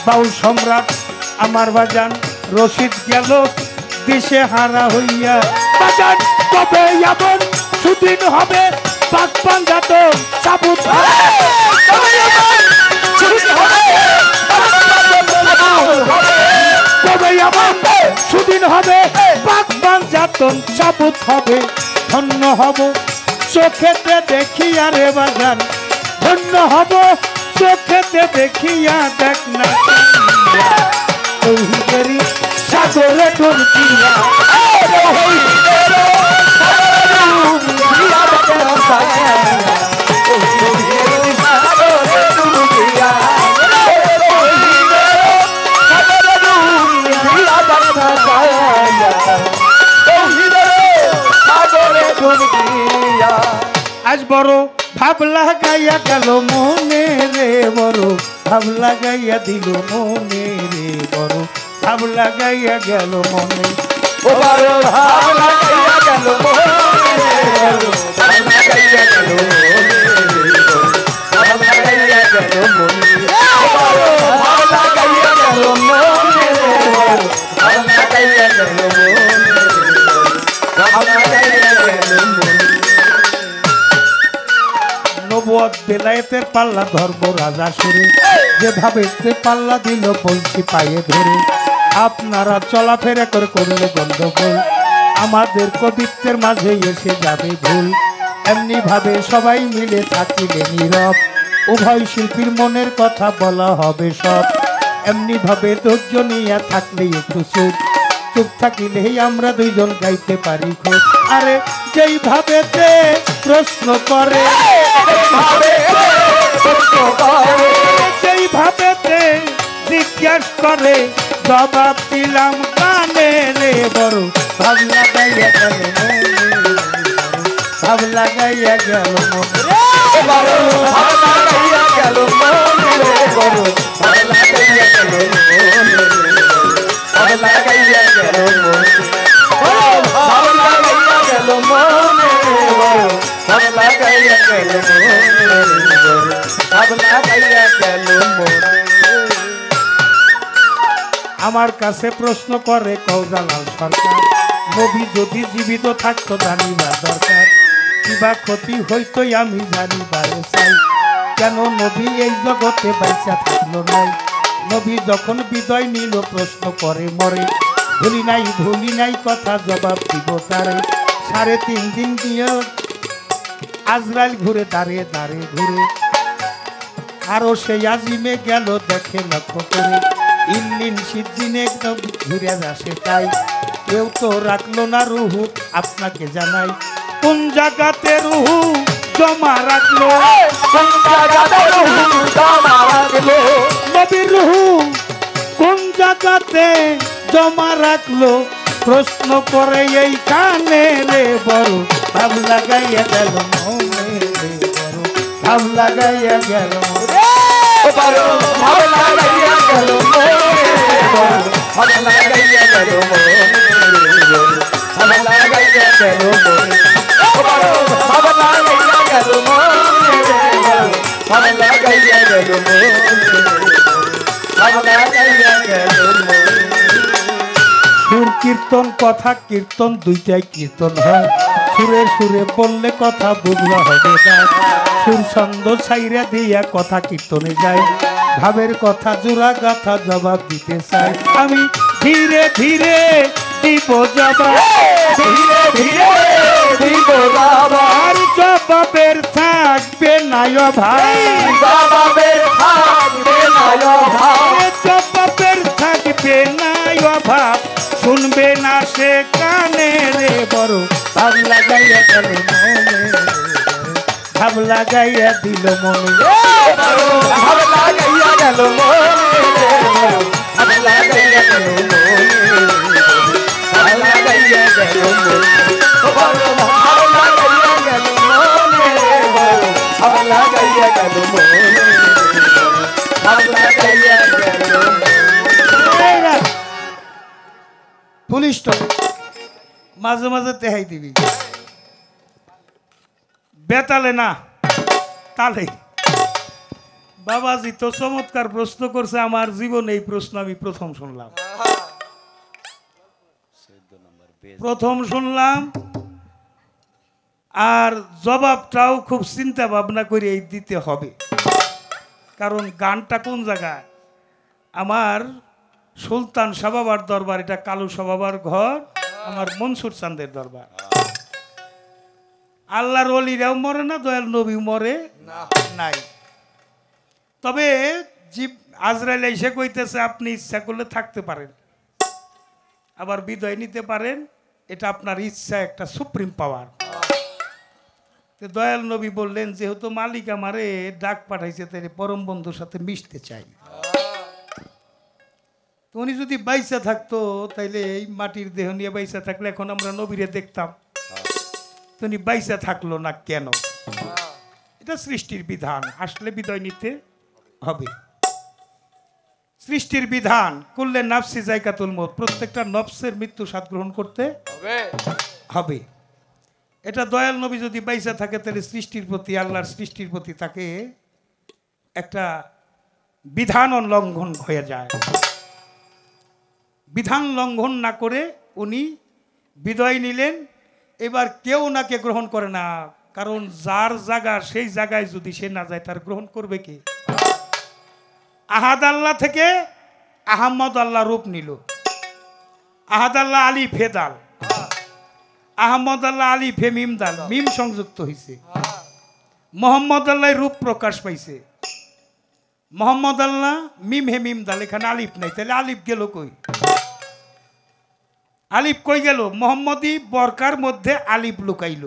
বাউল সম্রাট আমার বাজান রশিদ গেল দিশে হারা হইয়া বাজান কবে এমন সুদিন হবে পাক পাঞ্জাত সাবুত কবে এমন সুদিন হবে পাক পাঞ্জাতন সাবুত হবে ধন্য হব চোখেতে দেখিয়া রে বাজান ধন্য হব চোখেতে দেখিয়া দেখ না তৌহিদেরই সাগরে ডুবিয়া আজ বড় ভাব লাগাইয়া গেল মনে রে বড় ভাব লাগাইয়া দিল মনে রে বড় ভাব লাগাইয়া গেল মনে ও বড় ভাব লাগাইয়া গেল মনে রে ভাব লাগাইয়া গেল ভাব লাগাইয়া গেল মনে ও বড় ভাব লাগাইয়া গেল মনে রে ভাব লাগাইয়া গেল মনে ভাব লাগাইয়া গেল মনে নবুয়ত বেলায়েতের পাল্লা ধর্ম রাজা সুরে, যেভাবে সে পাল্লা দিল বলছি পায়ে ধরে। আপনারা চলাফেরা করে করলে গন্ডগোল, আমাদের কবিত্বের মাঝে এসে যাবে ভুল। এমনি ভাবে সবাই মিলে থাকিলে নীরব, উভয় শিল্পীর মনের কথা বলা হবে সব। এমনি ভাবে ধৈর্য নিয়ে থাকলে একটু চুপ, চুপ থাকিলেই আমরা দুইজন গাইতে পারি খুব। আরে যেই ভাবেতে প্রশ্ন করে, যেই ভাবেতে জিজ্ঞাস করে, জবাব দিলাম কানে রে বড় ভাব লাগাইয়া গেল মনে, ভাব লাগাইয়া গেল মনে, ভাব লাগাইয়া গেল মনে রে বড়, ভাব লাগাইয়া গেল মনে, ভাব লাগাইয়া গেল মনে, ভাব লাগাইয়া গেল মনে রে বড়, ভাব লাগাইয়া গেল মনে রে বড়, ভাব লাগাইয়া গেল মনে। আমার কাছে প্রশ্ন করে কৌজালাল সরকার, নবী যদি জীবিত থাকতো জানিবার দরকার, কিবা ক্ষতি হইতো আমি জানিবারে চাই, কেন নবী এই জগতে বাইচা থাকলো নাই। নবী যখন বিদায় নিল প্রশ্ন করে মরে, ভুলি নাই কথা জবাব দিব তারে। 3.5 দিন দিয়ে আজরাইল ঘুরে দাঁড়িয়ে দাঁড়িয়ে ঘুরে, আরো সেই আজিমে গেল দেখে লক্ষ্য করে, ইল্লিন সিজ্জিনে একদম ঘুরে আসে তাই, কেউ তো রাখলো না রুহু আপনাকে জানাই। কোন জায়গাতে রুহু জমা রাখলো, কোন জায়গাতে রুহু জমা রাখলো, নবীর রুহু কোন জায়গাতে জমা রাখলো, প্রশ্ন করে এই কানে রে বড় ভাব লাগাইয়া গেল মনে রে বড়, ভাব লাগাইয়া গেল মনে, বড় ভাব লাগাইয়া গেল মনে রে বড়, ভাব লাগাইয়া গেল মনে রে বড়, ভাব লাগাইয়া গেল মনে, বড় ভাব লাগাইয়া গেল মনে রে বড়, ভাব লাগাইয়া গেল মনে রে বড়, ভাব লাগাইয়া গেল মনে। সুর কীর্তন কথা কীর্তন দুইটাই কীর্তন হয়, সুরে সুরে বললে কথা বুঝলা হবে না, সুর ছন্দ ছাইরা দিয়া কথা কীর্তনে যায়, ভাবের কথা জোড়া গাথা জবাব দিতে চাই। আমি ধীরে ধীরে দিব জবাব, ধীরে ধীরে দিব জবাব, আর জবাবের থাকবে নাই ভাই, জবাবের থাকবে না অভাব, জবাবের থাকবে নাই অভাব, শুনবে না সে কানে রে বড় ভাব লাগাইয়া গেল মনে, ভাব লাগাইয়া দিল মনে, ভাব লাগাইয়া গেল মনে রে বড়, ভাব লাগাইয়া গেল মনে রে বড়, ভাব লাগাইয়া গেল মনে, বড় ভাব লাগাইয়া গেল মনে রে বড়, ভাব লাগাইয়া গেল মনে রে বড়, ভাব লাগাইয়া গেল মনে। পুলিশ তো মাঝে মাঝে তেহাই দিবি, বেতালে না তালে। বাবাজি তো চমৎকার প্রশ্ন করছে, আমার জীবনে এই প্রশ্ন আমি প্রথম শুনলাম, প্রথম শুনলাম। আর জবাবটাও খুব চিন্তা ভাবনা করে এই দিতে হবে, কারণ গানটা কোন জায়গায়, আমার সুলতান সাবাবার দরবার, এটা কালু সাবাবার ঘর, আমার মনসুর চাঁদের দরবার। আল্লাহর ওলিরাও মরে না, দয়াল নবী মরে নাই। তবে জীব আজরাইল এসে কইতেছে আপনি ইচ্ছা করলে থাকতে পারেন, আবার বিদায় নিতে পারেন, এটা আপনার ইচ্ছা, একটা সুপ্রিম পাওয়ার। দয়াল নবী বললেন যেহেতু মালিক আমারে ডাক পাঠাইছে, তাই পরম বন্ধুর সাথে মিশতে চাই। তো উনি যদি বাইসা থাকতো তাইলে এই মাটির দেহ নিয়ে বাইসা থাকলে এখন আমরা নবীরে দেখতাম, তো উনি বাইসা থাকলো না কেন? এটা সৃষ্টির বিধান, আসলে বিদায় নিতে হবে। সৃষ্টির বিধান করলে নাফসি জায়গাতুল মউত, প্রত্যেকটা নফসের মৃত্যু স্বাদ গ্রহণ করতে হবে। এটা দয়াল নবী যদি বাইসা থাকে তাহলে সৃষ্টির প্রতি, আল্লাহর সৃষ্টির প্রতি তাকে একটা বিধান লঙ্ঘন হয়ে যায়। বিধান লঙ্ঘন না করে উনি বিদায় নিলেন। এবার কেউ ওনাকে গ্রহণ করে না, কারণ যার জায়গা সেই জায়গায় যদি সে না যায় তার গ্রহণ করবে কে? আহাদ আল্লাহ থেকে আহমদ আল্লাহ রূপ নিল। আহাদ আল্লাহ আলী ফেদাল, আহমদ আল্লাহ আলী ফে মিম দাল, মিম সংযুক্ত হয়েছে। মোহাম্মদ আল্লাহ রূপ প্রকাশ পাইছে। মোহাম্মদ আল্লাহ মিম হে মিম দাল, এখানে আলিফ নাই, তাহলে আলিফ গেল কই? আলিফ কই গেল? মোহাম্মদী বরকার মধ্যে আলিফ লুকাইল।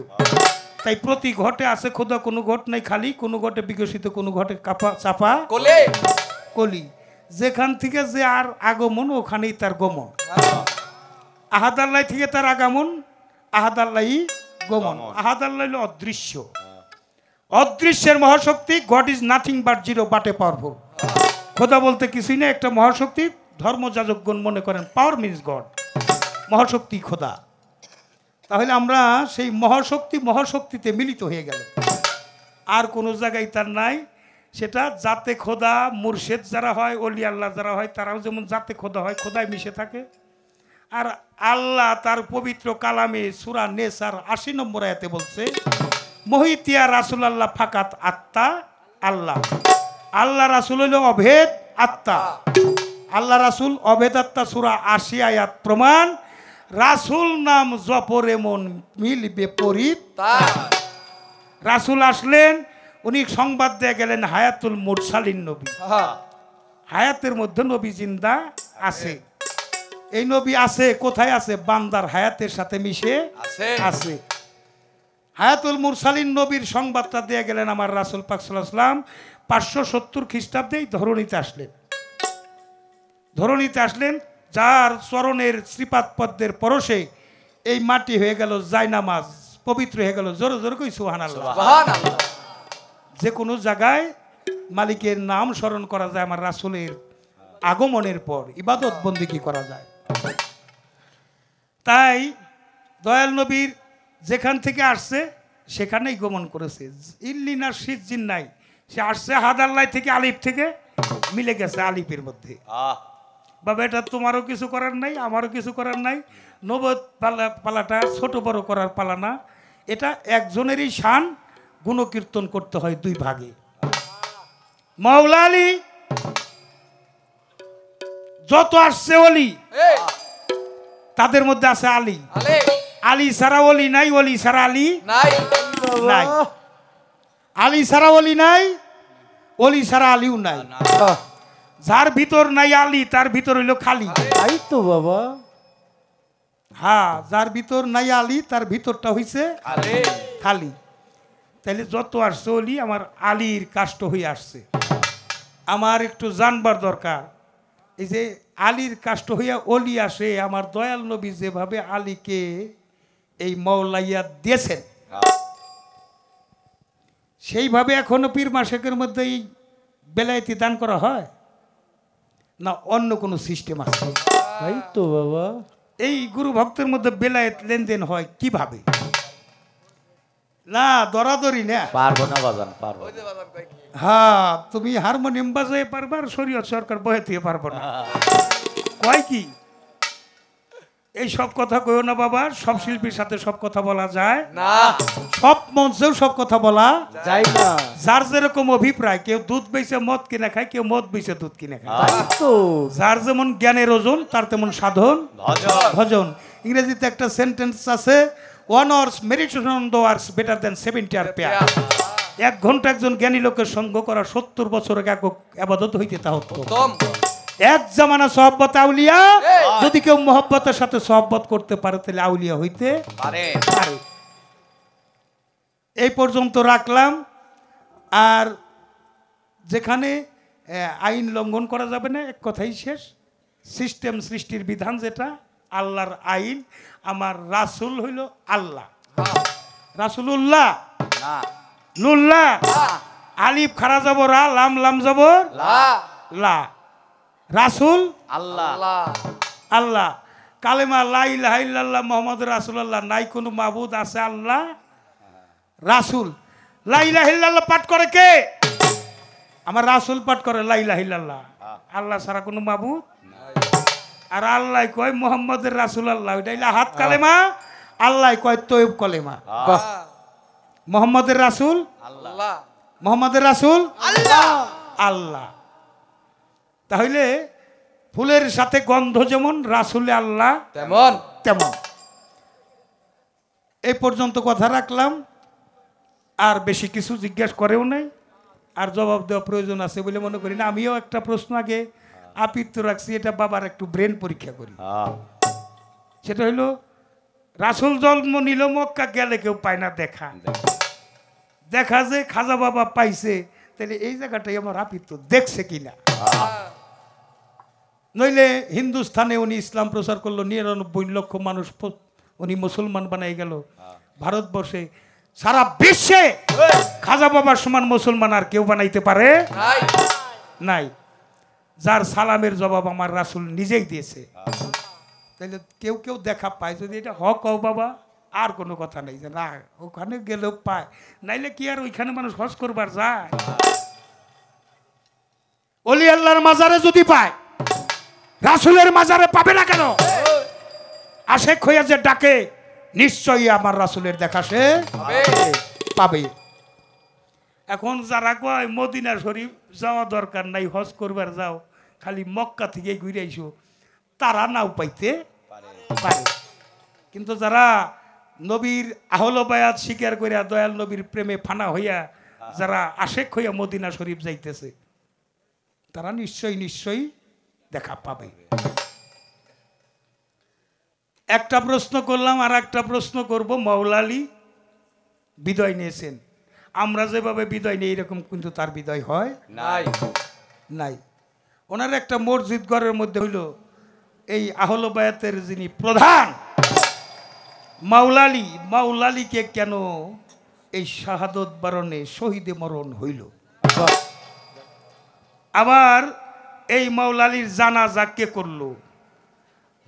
তাই প্রতি ঘটে আছে খোদা, কোনো ঘট নাই খালি, কোনো ঘটে বিকশিত, কোনো ঘটে চাপা কলি। যেখান থেকে যে আর আগমন ওখানেই তার গমন। আহাদ আল্লাহ থেকে তার আগমন, আহাদ আল্লাহই গমন। আহাদ আল্লাহ হলো অদৃশ্য, অদৃশ্যের মহাশক্তি। God is nothing but zero but a powerful. খোদা বলতে কিছুই না, একটা মহাশক্তি। ধর্মযাজকগণ মনে করেন পাওয়ার মিন্স গড, মহাশক্তি খোদা। তাহলে আমরা সেই মহাশক্তিতে মিলিত হয়ে গেল। আর কোনো জায়গায় তার নাই। সেটা জাতে খোদা, মুর্শেদ যারা হয়, অলি আল্লাহ যারা হয়, তারাও যেমন জাতে খোদা হয়, খোদায় মিশে থাকে। আর আল্লাহ তার পবিত্র কালামে সূরা নেসার ৮০ নম্বর আয়াতে বলছে, মহিতিয়া রাসুল আল্লাহ ফাকাত আত্মা আল্লাহ। আল্লাহ রাসুল হইল অভেদ আত্মা। আল্লাহ রাসুল অভেদ আত্মা, সূরা ৮০ আয়াত প্রমাণ। রাসুল নাম জপর এমন মিলবে পরিত। রাসুল আসলেন, উনি সংবাদ দিয়ে গেলেন হায়াতুল মুরসালিন নবী। হায়াতের মধ্যে নবী জিন্দা আছে। এই নবী আছে কোথায়? আছে বান্দার হায়াতের সাথে মিশে আছে। হায়াতুল মুরসালিন নবীর সংবাদটা দিয়ে গেলেন আমার রাসূল পাক সাল্লাল্লাহু আলাইহি ওয়াসাল্লাম 570 খ্রিস্টাব্দেই ধরণীতে আসলেন। ধরণীতে আসলেন, যার চরণের শ্রীপাদ পদ্মের পরশে এই মাটি হয়ে গেল জায়নামাজ, পবিত্র হয়ে গেল। জোরে জোরে কই সুবহানাল্লাহ। যে কোনো জায়গায় মালিকের নাম স্মরণ করা যায় আমার রাসূলের আগমনের পর, ইবাদত বন্দেগী করা যায়। তাই দয়াল নবীর যেখান থেকে আসছে সেখানেই গমন করেছে। ইল্লিনার সিজ্জিন নাই, সে আসছে হাদাল্লাই থেকে, আলিফ থেকে মিলে গেছে আলিফের মধ্যে। বাবা এটা তোমারও কিছু করার নাই, আমারও কিছু করার নাই। নবদ পালাটা ছোট বড় করার পালা না, এটা একজনেরই শান। গুণকীর্তন করতে হয় দুই ভাগে। মাওলা আলী যত আসছে অলি, তাদের মধ্যে আছে আলী। আলী ছাড়া অলি নাই, অলি ছাড়া আলী নাই। আলী ছাড়া অলি নাই, অলি ছাড়া আলীও নাই। যার ভিতর নাই আলী, তার ভিতর হইল খালি। তাই তো বাবা। হ্যাঁ, যার ভিতর নাই আলী, তার ভিতরটা হইছে খালি। তাইলে যত আসছে অলি আমার আলীর কাষ্ট হয়ে আসছে। আমার একটু জানবার দরকার, এই যে আলীর কাষ্ট হইয়া অলি আসে, আমার দয়াল নবী যেভাবে আলীকে এই মওলাইয়া দিয়েছেন, সেইভাবে এখনো পীর মাশেকের মধ্যে এই বেলায়েতি দান করা হয় না অন্য কোনো সিস্টেম আছে? তাই তো বাবা। এই গুরু ভক্তের মধ্যে বেলায়েত লেনদেন হয় কিভাবে? না দরাদরি না, পারবো না বাজান, পারবো। হ্যাঁ, তুমি হারমোনিয়াম বাজাই পারবা, আর শরীয়ত সরকার বহে দিয়ে পারবো না। কয় কি এই সব কথা কইও না বাবা। সব শিল্পীর সাথে সব কথা বলা যায় না, সব মঞ্চেও সব কথা বলা যাই না। যার যেরকম অভিপ্রায়, কেউ দুধ বেচে মদ কিনে খায়, কেউ মদ বেচে দুধ কিনে খায়। তাই তো। যার যেমন জ্ঞানের ওজন, তার তেমন সাধন ভজন। ইংরেজিতে একটা সেন্টেন্স আছে, 1 hour's meditation on the works better than 70 hour prayer। 1 ঘন্টা একজন জ্ঞানী লোকের সঙ্গ করা 70 বছর ইবাদত হইতে তা উত্তম। এক জামানা সোহবত আউলিয়া, যদি কেউ মোহব্বতের সাথে সোহবত করতে পারে তাহলে আউলিয়া হইতে পারে। এই পর্যন্ত রাখলাম। আর যেখানে আইন লঙ্ঘন করা যাবে না, এক কথাই শেষ। সিস্টেম সৃষ্টির বিধান যেটা আল্লাহর আইন। আমার রাসূল হইল আল্লাহ, রাসূলুল্লাহ লুল্লাহ। আলিফ খারা যাবর রা, লাম লাম যাবর লা। রাসূল আল্লাহ, আল্লাহ। কালেমা লা ইলাহা ইল্লাল্লাহ মুহাম্মাদুর রাসূলুল্লাহ। নাই কোনো মাবুদ আছে আল্লাহ, রাসূল। লা ইলাহা ইল্লাল্লাহ পাঠ করে কে? আমার রাসূল পাঠ করে লা ইলাহা ইল্লাল্লাহ। আল্লাহ ছাড়া কোনো মাবুদ। আর আল্লাহ কয় মুহাম্মাদুর রাসূলুল্লাহ, এটা ইলা হাত কালেমা। আল্লাহ কয় তয়্যব কলেমা। মোহাম্মদের রাসূল আল্লাহ মোহাম্মদের রাসূল আল্লাহ। তাহলে ফুলের সাথে গন্ধ যেমন, রাসূলে আল্লাহ তেমন তেমন। এই পর্যন্ত কথা রাখলাম, আর বেশি কিছু জিজ্ঞাসা করেও নাই, আর জবাব দেওয়া প্রয়োজন আছে বলে মনে করি না। আমিও একটা প্রশ্ন আগে আপিত্ত রাখছি, এটা বাবার একটু ব্রেন পরীক্ষা করি। সেটা হইল, রাসূল জন্ম নিল মক্কা, গেলে কেউ পায় না দেখা, দেখা যে খাজা বাবা পাইছে, তাহলে এই জায়গাটাই আমার আপিত্ত দেখছে কিনা। নইলে হিন্দুস্থানে উনি ইসলাম প্রচার করলো, ৯৯ লক্ষ মানুষ উনি মুসলমান বানাই গেল। ভারতবর্ষে সারা বিশ্বে খাজা বাবার সমান মুসলমান আর কেউ বানাইতে পারে নাই। যার সালামের জবাব আমার রাসূল নিজেই দিয়েছে। তাহলে কেউ কেউ দেখা পায়, যদি এটা হক হও বাবা, আর কোনো কথা নেই যে না ওখানে গেলেও পায়, নাইলে কি আর ওইখানে মানুষ হজ করবার যায়? ওলি আল্লাহর মাজারে যদি পায়, রাসূলের মাজারে পাবে না কেন? আশেক হইয়া যে ডাকে, নিশ্চয়ই আমার রাসূলের দেখা সে পাবে। এখন যারা কয় মদিনা শরীফ যাওয়া দরকার নাই, হজ করবার যাও, খালি মক্কা থেকে ঘুরে আইসো, তারা নাও পাইতে পারে। কিন্তু যারা নবীর আহল বায়াত স্বীকার করিয়া দয়াল নবীর প্রেমে ফানা হইয়া যারা আশেক হইয়া মদিনা শরীফ যাইতেছে, তারা নিশ্চয়ই নিশ্চয়ই দেখা পাবে। একটা প্রশ্ন করলাম, আর একটা প্রশ্ন করব। মাওলা আলী বিদায় নিয়েছেন, আমরা যেভাবে বিদায় নিই এরকম কিন্তু তার বিদায় হয় নাই নাই। ওনার একটা মসজিদ ঘরের মধ্যে হইল এই আহল বায়াতের যিনি প্রধান মাওলা আলী, মাওলা আলীকে কেন এই শাহাদত বরণে শহীদে মরণ হইল? আবার এই মাওলা আলীর জানাজা কে করলো?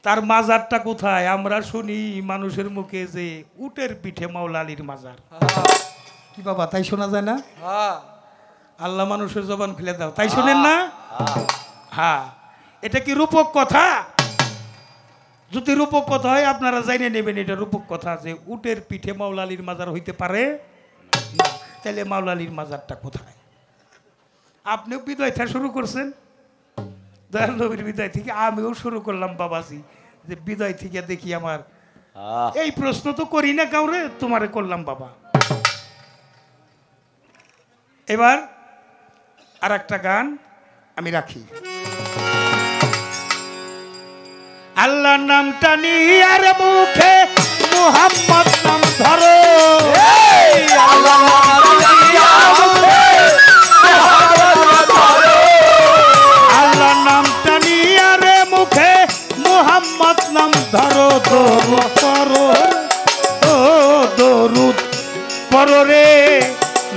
তার মাজারটা কোথায়? আমরা শুনি মানুষের মুখে যে উটের পিঠে মাওলা আলীর মাজার। কি বাবা, তাই শোনা যায় না? আল্লাহ মানুষের জবান খুলে দাও, তাই শোনেন না? হ্যাঁ, এটা কি রূপক কথা? যদি রূপক কথা হয় আপনারা জানিয়ে নেবেন এটা রূপক কথা, যে উটের পিঠে মাওলা আলীর মাজার হইতে পারে না। তাহলে মাওলা আলীর মাজারটা কোথায়? আপনিও বিদায় থেকে শুরু করছেন, দয়াল নবীর বিদায় থেকে আমিও শুরু করলাম বাবাজি, যে বিদায় থেকে দেখি আমার এই প্রশ্ন তো করি না কাউরে, তোমারে করলাম বাবা। এবার আর একটা গান আমি রাখি। আল্লাহ নামটা নিয়ার মুখে মুহাম্মদ নাম ধরো, আল্লাহ আল্লাহ নামটা নিয়ার মুখে মুহাম্মদ নাম ধরো। দরুদ পড়ো, ও দরুদ পড়ো রে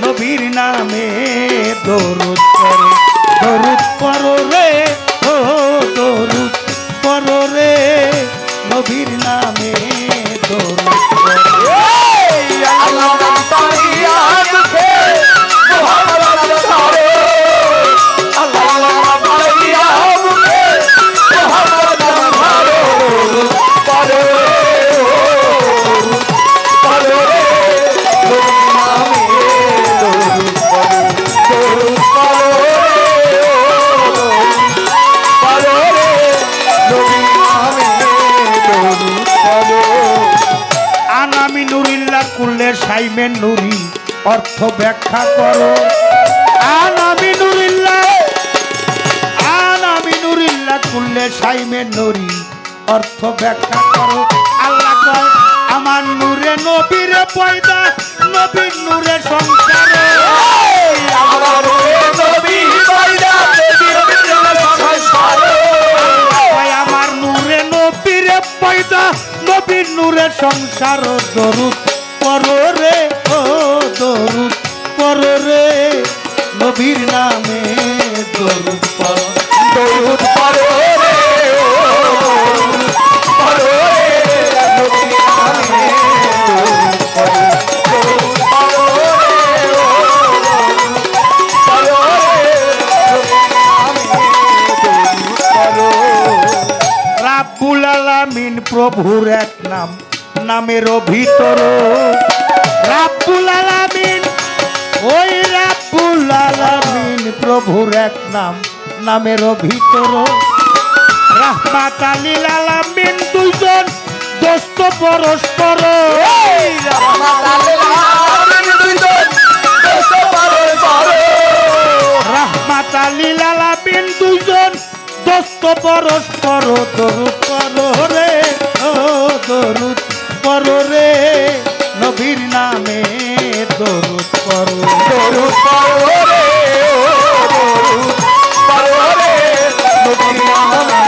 নবীর নামে, দরুদ পড়ো, দরুদ পড়ো রে, ও দরুদ পড়ো রে নবীর নামে, দরুদ পড়ো। আল্লাহ নাম তারিয়া মুখে মুহাম্মদ ধরো, আল্লাহ নাম তারিয়া মুখে মুহাম্মদ ধরো। পড়ো পড়ো রে নবীর নামে, দরুদ পড়ো, দরুদ পড়ো পড়ো রে নবীর নামে, দরুদ পড়ো। আনামি নুরিল্লাহ কুল্লে সাইমেন নুরি, অর্থ ব্যাখ্যা করো। আনামি নুরিল্লাহ, আনামি নুরিল্লাহ কুল্লে সাইমেন নুরি, অর্থ ব্যাখ্যা করো। আল্লাহ কয় আমার নূরে নবীরে পয়দা, নবীর নূরে সংসারে, আমার নবী পয়দা, নবীর সংসারে। কয় আমার নূরে নবীরে পয়দা, নবীর নূরে সংসার। দরুদ পড়ো রে, ও দরুদ পড়ো রে নবীর নামে, দরুদ পড়ো, দরুদ পড়ো রে, পড়ো রে নবীর নামে, দরুদ পড়ো, দরুদ পড়ো রে, পড়ো রে নবীর নামে, দরুদ পড়ো। রাব্বুল আলামিন প্রভুর এক নাম, নামের ভিতর রাব্বুল আলামিন, ওই রাব্বুল আলামিন প্রভুর এক নাম, নামেরও ভিতর রাহমাত লিল আলামিন, দুইজন দোস্ত পরস্পর। রাহমাত লিল আলামিন, দুইজন দোস্ত পরস্পর। দরুদ পড়ো রে, ও দরুদ পড়ো রে, নবীর নামে দরুদ পড়ো। দরুদ পড়ো রে, ও দরুদ পড়ো রে, নবীর নামে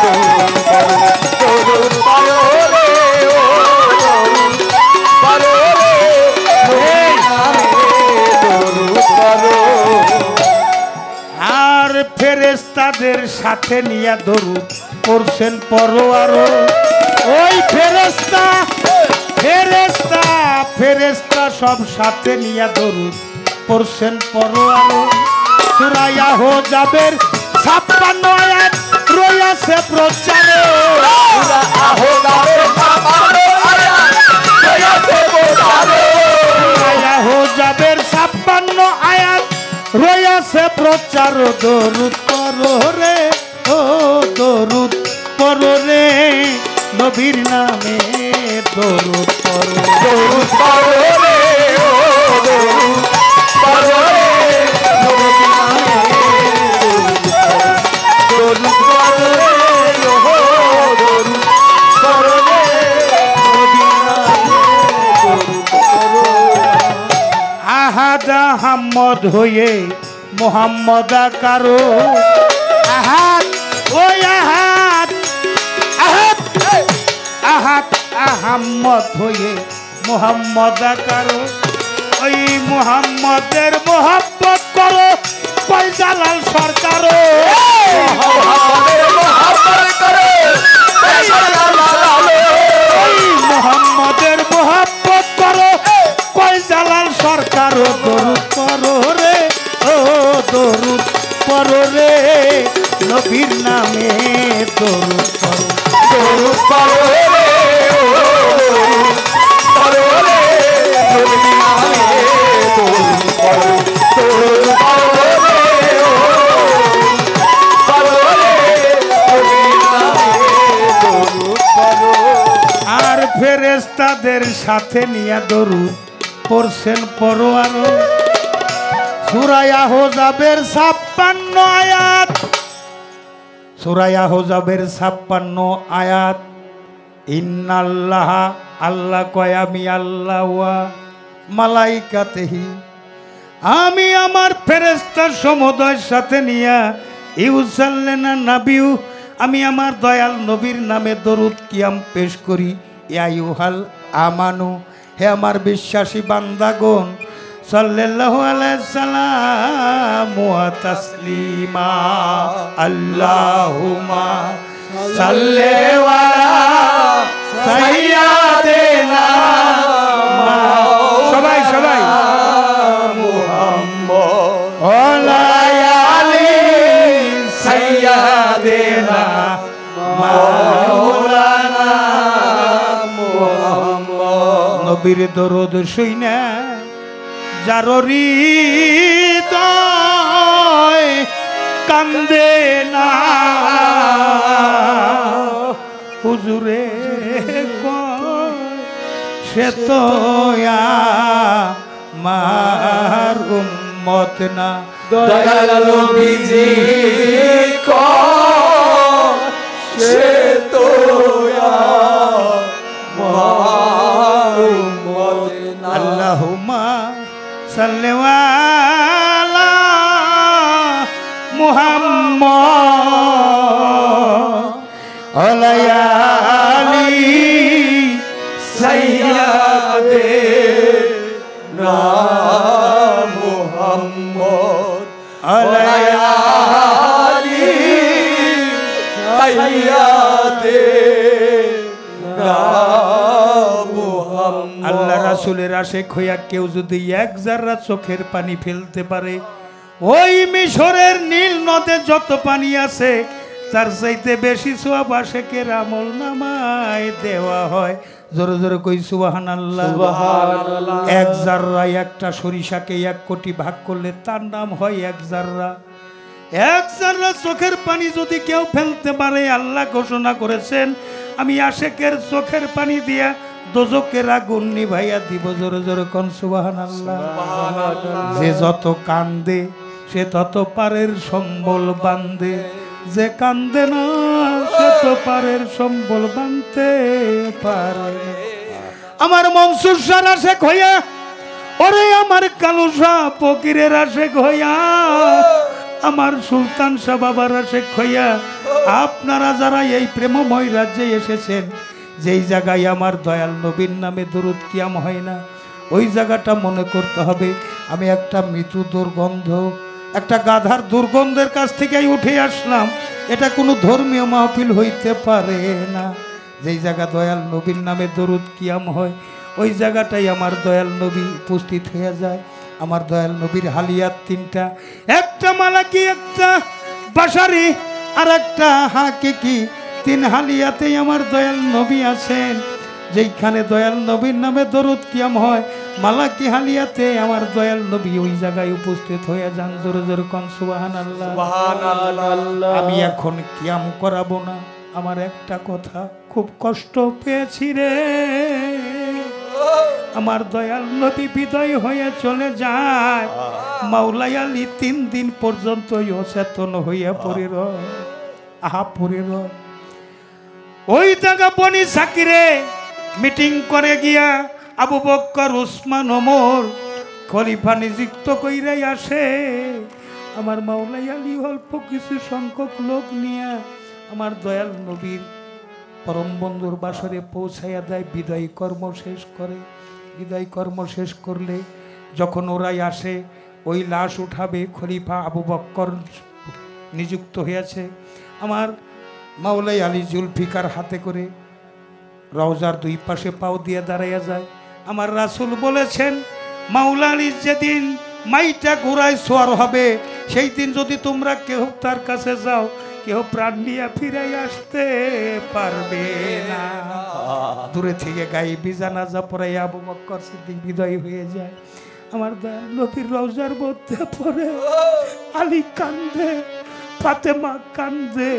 দরুদ পড়ো। দরুদ পড়ো রে, ও দরুদ পড়ো রে, নবীর নামে দরুদ পড়ো। আর ফেরেশতাদের সাথে নিয়ে দরুদ পড়ছেন পরোয়ারো। ওই ফেরেশতা ফেরেশতা ফেরেশতা সব সাথে নিয়ে দরুদ পড়ছেন পরোয়ারো। সূরা আহজাবের 56 আয়াত রয়েছে প্রচারে। সূরা আহজাবের 56 আয়াত রয়েছে প্রচারে। সূরা আহজাবের 56 আয়াত রয়েছে প্রচার। দরুদ পড়ো রে, ও দরুদ পড়ো রে, নবীর নামে দরুদ পড়ো। দরুদ পড়ো রে, ও দরুদ পড়ো রে, নবীর নামে দরুদ পড়ো রে, ও দরুদ পড়ো রে, নবীর নামে দরুদ পড়ো। আহাদ আহাম্মদ হয়ে মোহাম্মদ আকারো। আহাদ, ওই আহাদ আহাদ আহাদ আহাম্মদ হয়ে মোহাম্মদ আকারো। ওই মোহাম্মদের মোহাব্বত করো, পয়সালাল সরকারও। মোহাম্মদের মোহাব্বত করো, ওই মোহাম্মদের মোহাব্বত করো, পয়সালাল সরকারও। দরুদ পড়ো রে, ও দরুদ পড়ো রে, নবীর নামে দরুদ পড়ো। দরুদ পড়ো রে, ও দরুদ পড়ো রে, নবীর নামে দরুদ পড়ো। দরুদ পড়ো রে, ও দরুদ পড়ো রে, নবীর নামে দরুদ পড়ো। আর ফেরেশতাদের সাথে নিয়ে দরুদ পড়ছেন পরোয়ারো। সূরা আহজাবের 56 আয়াত, সূরা আহজাবের 56 আয়াত। ইন্নাল্লাহ, আল্লাহ কয় আমি আল্লাহ, ওয়া মালাইকাতিহি, আমি আমার ফেরেশতার সমুদয়ের সাথে নিয়া ইউসাল্লিনা নাবিউ, আমি আমার দয়াল নবীর নামে দরুদ কিয়াম পেশ করি। ইয়া আইয়ুহাল আমানু, হে আমার বিশ্বাসী বান্দাগণ, সাল্লাল্লাহু আলাইহি সাল্লাম ওয়া তাসলিমা। আল্লাহুম্মা সাল্লি আলা সাইয়্যিদিনা, সবাই সবাই মুহাম্মদ ওয়ালা আলি সাইয়্যিদিনা মাওলানা মুহাম্মদ। নবীর দরুদ শুইনা যার হৃদয় কান্দে না, হুজুরে কয় সে তো আমার উম্মত না। দয়াল নবীজি কয় সে তো আমার উম্মত না। আল্লাহুম্মা সাল্লি আলা মুহাম্মদ ওয়া আলি সাইয়্যিদিনা মুহাম্মদ ওয়া আলি সাইয়্যিদিনা মুহাম্মদ। আল্লাহ রাসূলের আশিক হইয়া কেউ যদি এক জাররা চোখের পানি ফেলতে পারে, ওই মিশরের নীল নদে যত পানি আছে তার চাইতে বেশি সওয়াব আশেকের আমল নামায় দেওয়া হয়। জোরে জোরে কই সুবহানাল্লাহ। এক জাররা একটা সরিষাকে 1 কোটি ভাগ করলে তার নাম হয় 1 জাররা। 1 জাররা চোখের পানি যদি কেউ ফেলতে পারে, আল্লাহ ঘোষণা করেছেন আমি আশেকের চোখের পানি দিয়া দোজকের আগুন নিভাইয়া দিব। জোরে জোরে কোন সুবহানাল্লাহ। যে যত কান্দে সে তত পারের সম্বল বান্ধে, যে কান্দে না সে তো পারের সম্বল বাঁধতে পারে না। আমার মনসুর শাহ আশেক হইয়া, ওরে আমার কালু শাহ ফকিরের আশেক হইয়া, আমার সুলতান শাহ বাবার আশেক হইয়া, আপনারা যারা এই প্রেমময় রাজ্যে এসেছেন, যেই জায়গায় আমার দয়াল নবীর নামে দরুদ কিয়াম হয় না, ওই জায়গাটা মনে করতে হবে আমি একটা মৃত্যু দুর্গন্ধ, একটা গাধার দুর্গন্ধের কাছ থেকেই উঠে আসলাম। এটা কোনো ধর্মীয় মাহফিল হইতে পারে না। যেই জায়গা দয়াল নবীর নামে দরুদ কিয়াম হয়, ওই জায়গাটাই আমার দয়াল নবী উপস্থিত হয়ে যায়। আমার দয়াল নবীর হালিয়াত 3টা, একটা মালাকি, একটা বাসারি, আর একটা হাকিকি। 3 হালিয়াতেই আমার দয়াল নবী আছেন। যেইখানে দয়াল নবীর নামে দরুদ কিয়াম হয়, মালাকি হালিয়াতে আমার দয়াল নবী ওই জায়গায় উপস্থিত হয়ে যান। জোরে জোরে কোন সুবহানাল্লাহ। আমি এখন কিয়াম করাবো না, আমার একটা কথা, খুব কষ্ট পেয়েছি রে। আমার দয়াল নবী বিদায় হয়ে চলে যায়, মাওলাই আলী 3 দিন পর্যন্ত অচেতন হইয়া পড়ে রয়। আহা পড়ে রয়। ওই জায়গা বনি সাকিরে মিটিং করে গিয়া আবু বকর, উসমান, ওমর খলিফা নিযুক্ত কইরাই আসে। আমার মাওলাই আলী অল্প কিছু সংখ্যক লোক নিয়ে আমার দয়াল নবীর পরম বন্ধুর বাসরে পৌঁছাইয়া দেয়, বিদায় কর্ম শেষ করে। বিদায় কর্ম শেষ করলে যখন ওরাই আসে, ওই লাশ উঠাবে, খলিফা আবু বকর নিযুক্ত হয়েছে। আমার মাওলাই আলী জুলফিকার হাতে করে রওজার 2 পাশে পাও দিয়ে দাঁড়াইয়া যায়। আমার রাসূল বলেছেন মাওলা আলী যেদিন মাইটা ঘোড়ায় সোয়ার হবে, সেই দিন যদি তোমরা কেউ তার কাছে যাও, কেউ প্রাণ নিয়ে ফিরাই আসতে পারবে না। দূরে থেকে গায়েবী জানাজা পড়াই আবু বকর সিদ্দিক বিদায় হয়ে যায়। আমার দয়াল নবীর রওজার মধ্যে পড়ে আলী কান্দে, ফাতেমা কান্দে,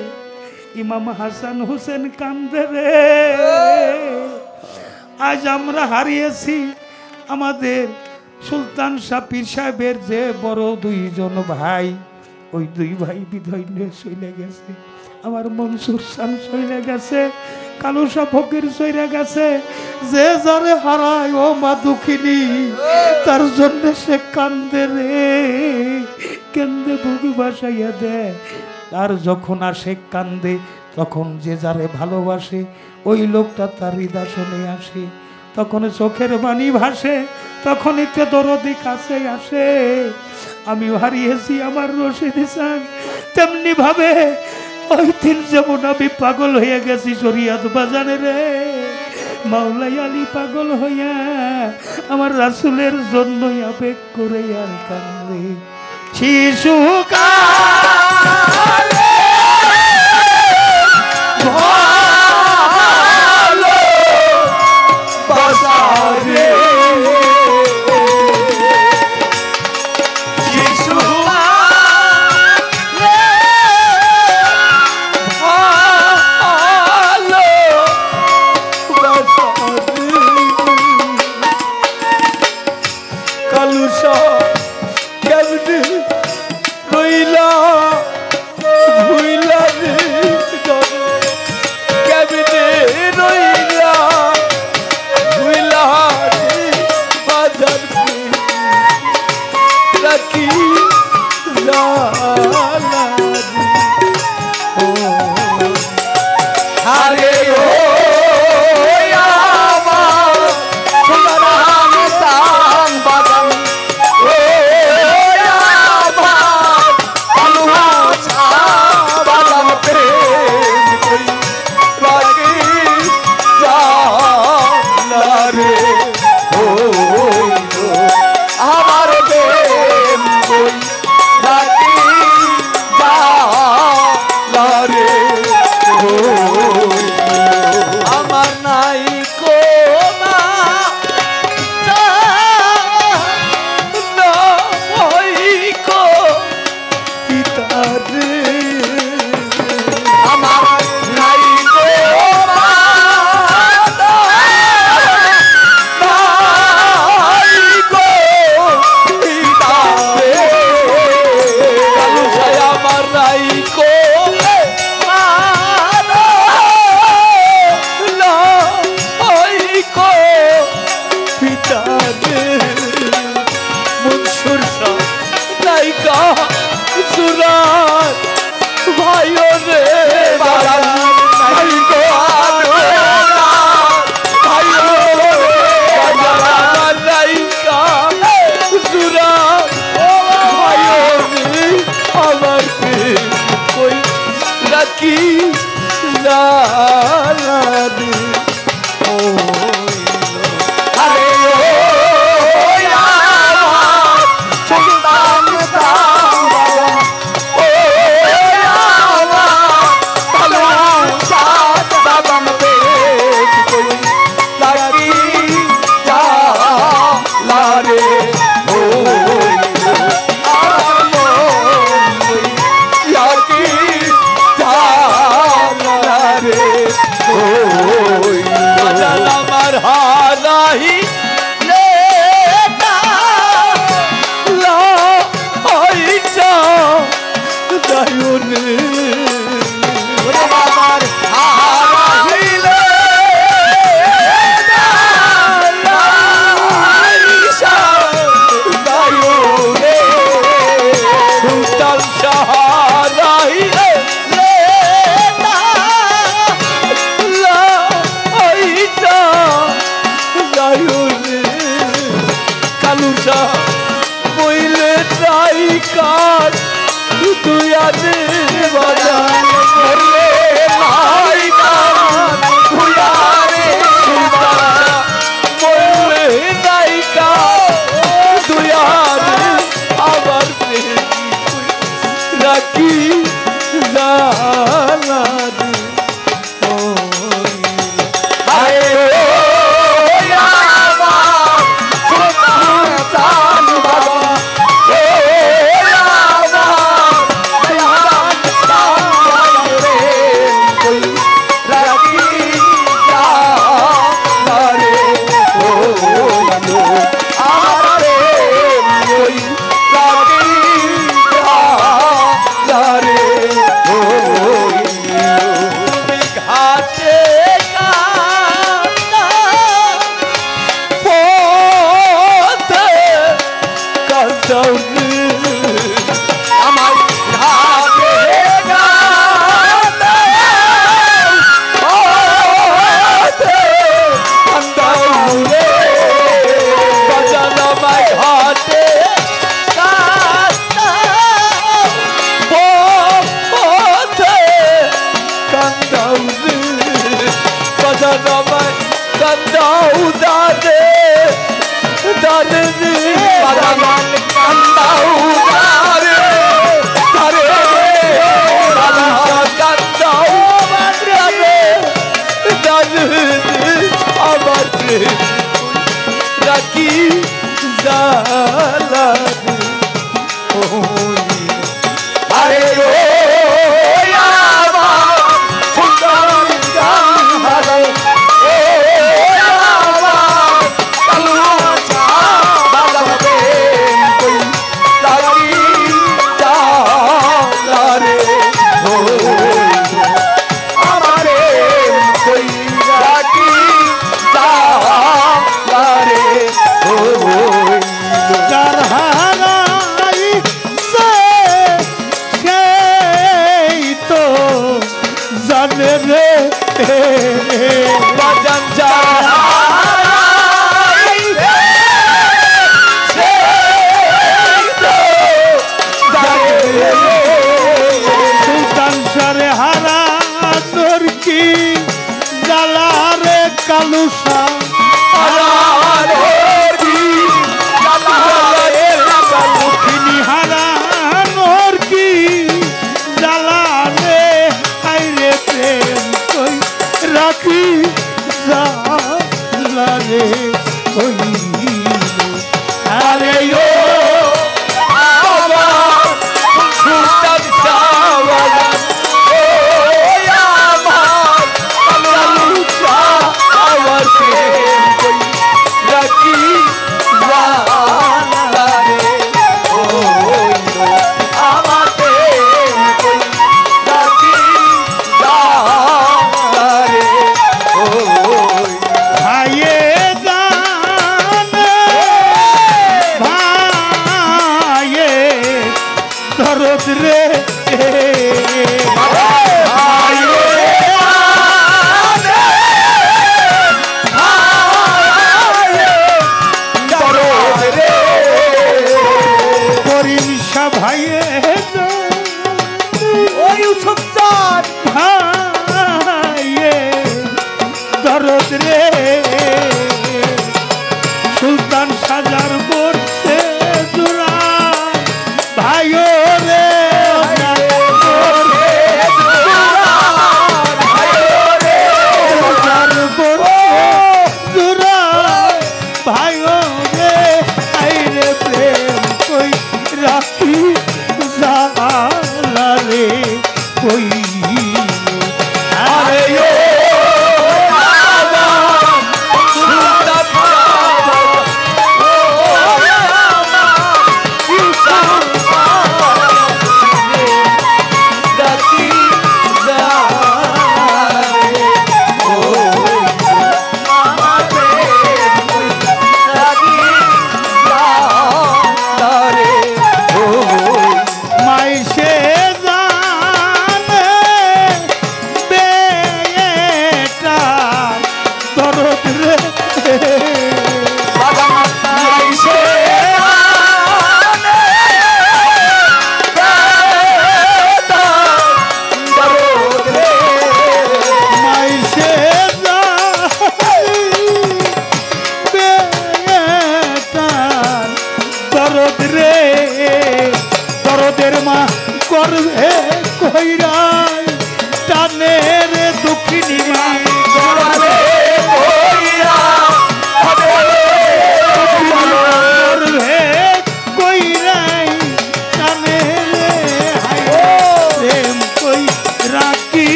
ইমাম হাসান হোসেন কান্দে রে। আজ আমরা হারিয়েছি আমাদের সুলতান শাহ পীর সাহেবের যে বড় 2 জন ভাই, ওই 2 ভাই বিদায় নিয়ে চলে গেছে। আমার মনসুর শাহ চলে গেছে, কালু শাহ ফকির চলে গেছে। যে যারে হারায় ও মা দুঃখিনী, তার জন্য সে কান্দে রে, কেন্দে বুক বাসাইয়া দেয়। আর যখন আসে কান্দে, তখন যে যারে ভালোবাসে ওই লোকটা তার হৃদয় আসে, তখন চোখের বাণী ভাসে, তখনই তো দরদি কাছে আসে। আমিও হারিয়েছি আমার রশিদ হাসান, তেমনি ভাবে ওই দিন যেমন আমি পাগল হয়ে গেছি শরিয়ত বাজারে রে, মাওলাই আলী পাগল হইয়া আমার রাসূলের জন্যই আবেগ করে আর কান্দে। শিশুকালে ভালো বাজারে, রে রাহি লে লা আইটা দায়ুরে আমার হারাইলে লা আইসা দায়ুরে সুলতান শাহ রাহিলে কালুসা বইলে তাই কার তুই আনে বাজার বললে নাই কার তুই আনে সুলতান বললে নাই কার তুই আনে আবার রাখি জালারে রাখি জালারে আরে ও আমার সুন্দর জাহারে ও আমার কালুসা বাজাবে কই রাখি জালারে ও আমারে কই রাখি জালারে ও যার হারাই সেই তো জানে রে বাজান যাই সুলতান সারে হারানোর কি জালারে কালুসা হারানোর কি জালারে আইরে প্রেম কই রাখি জালারে কই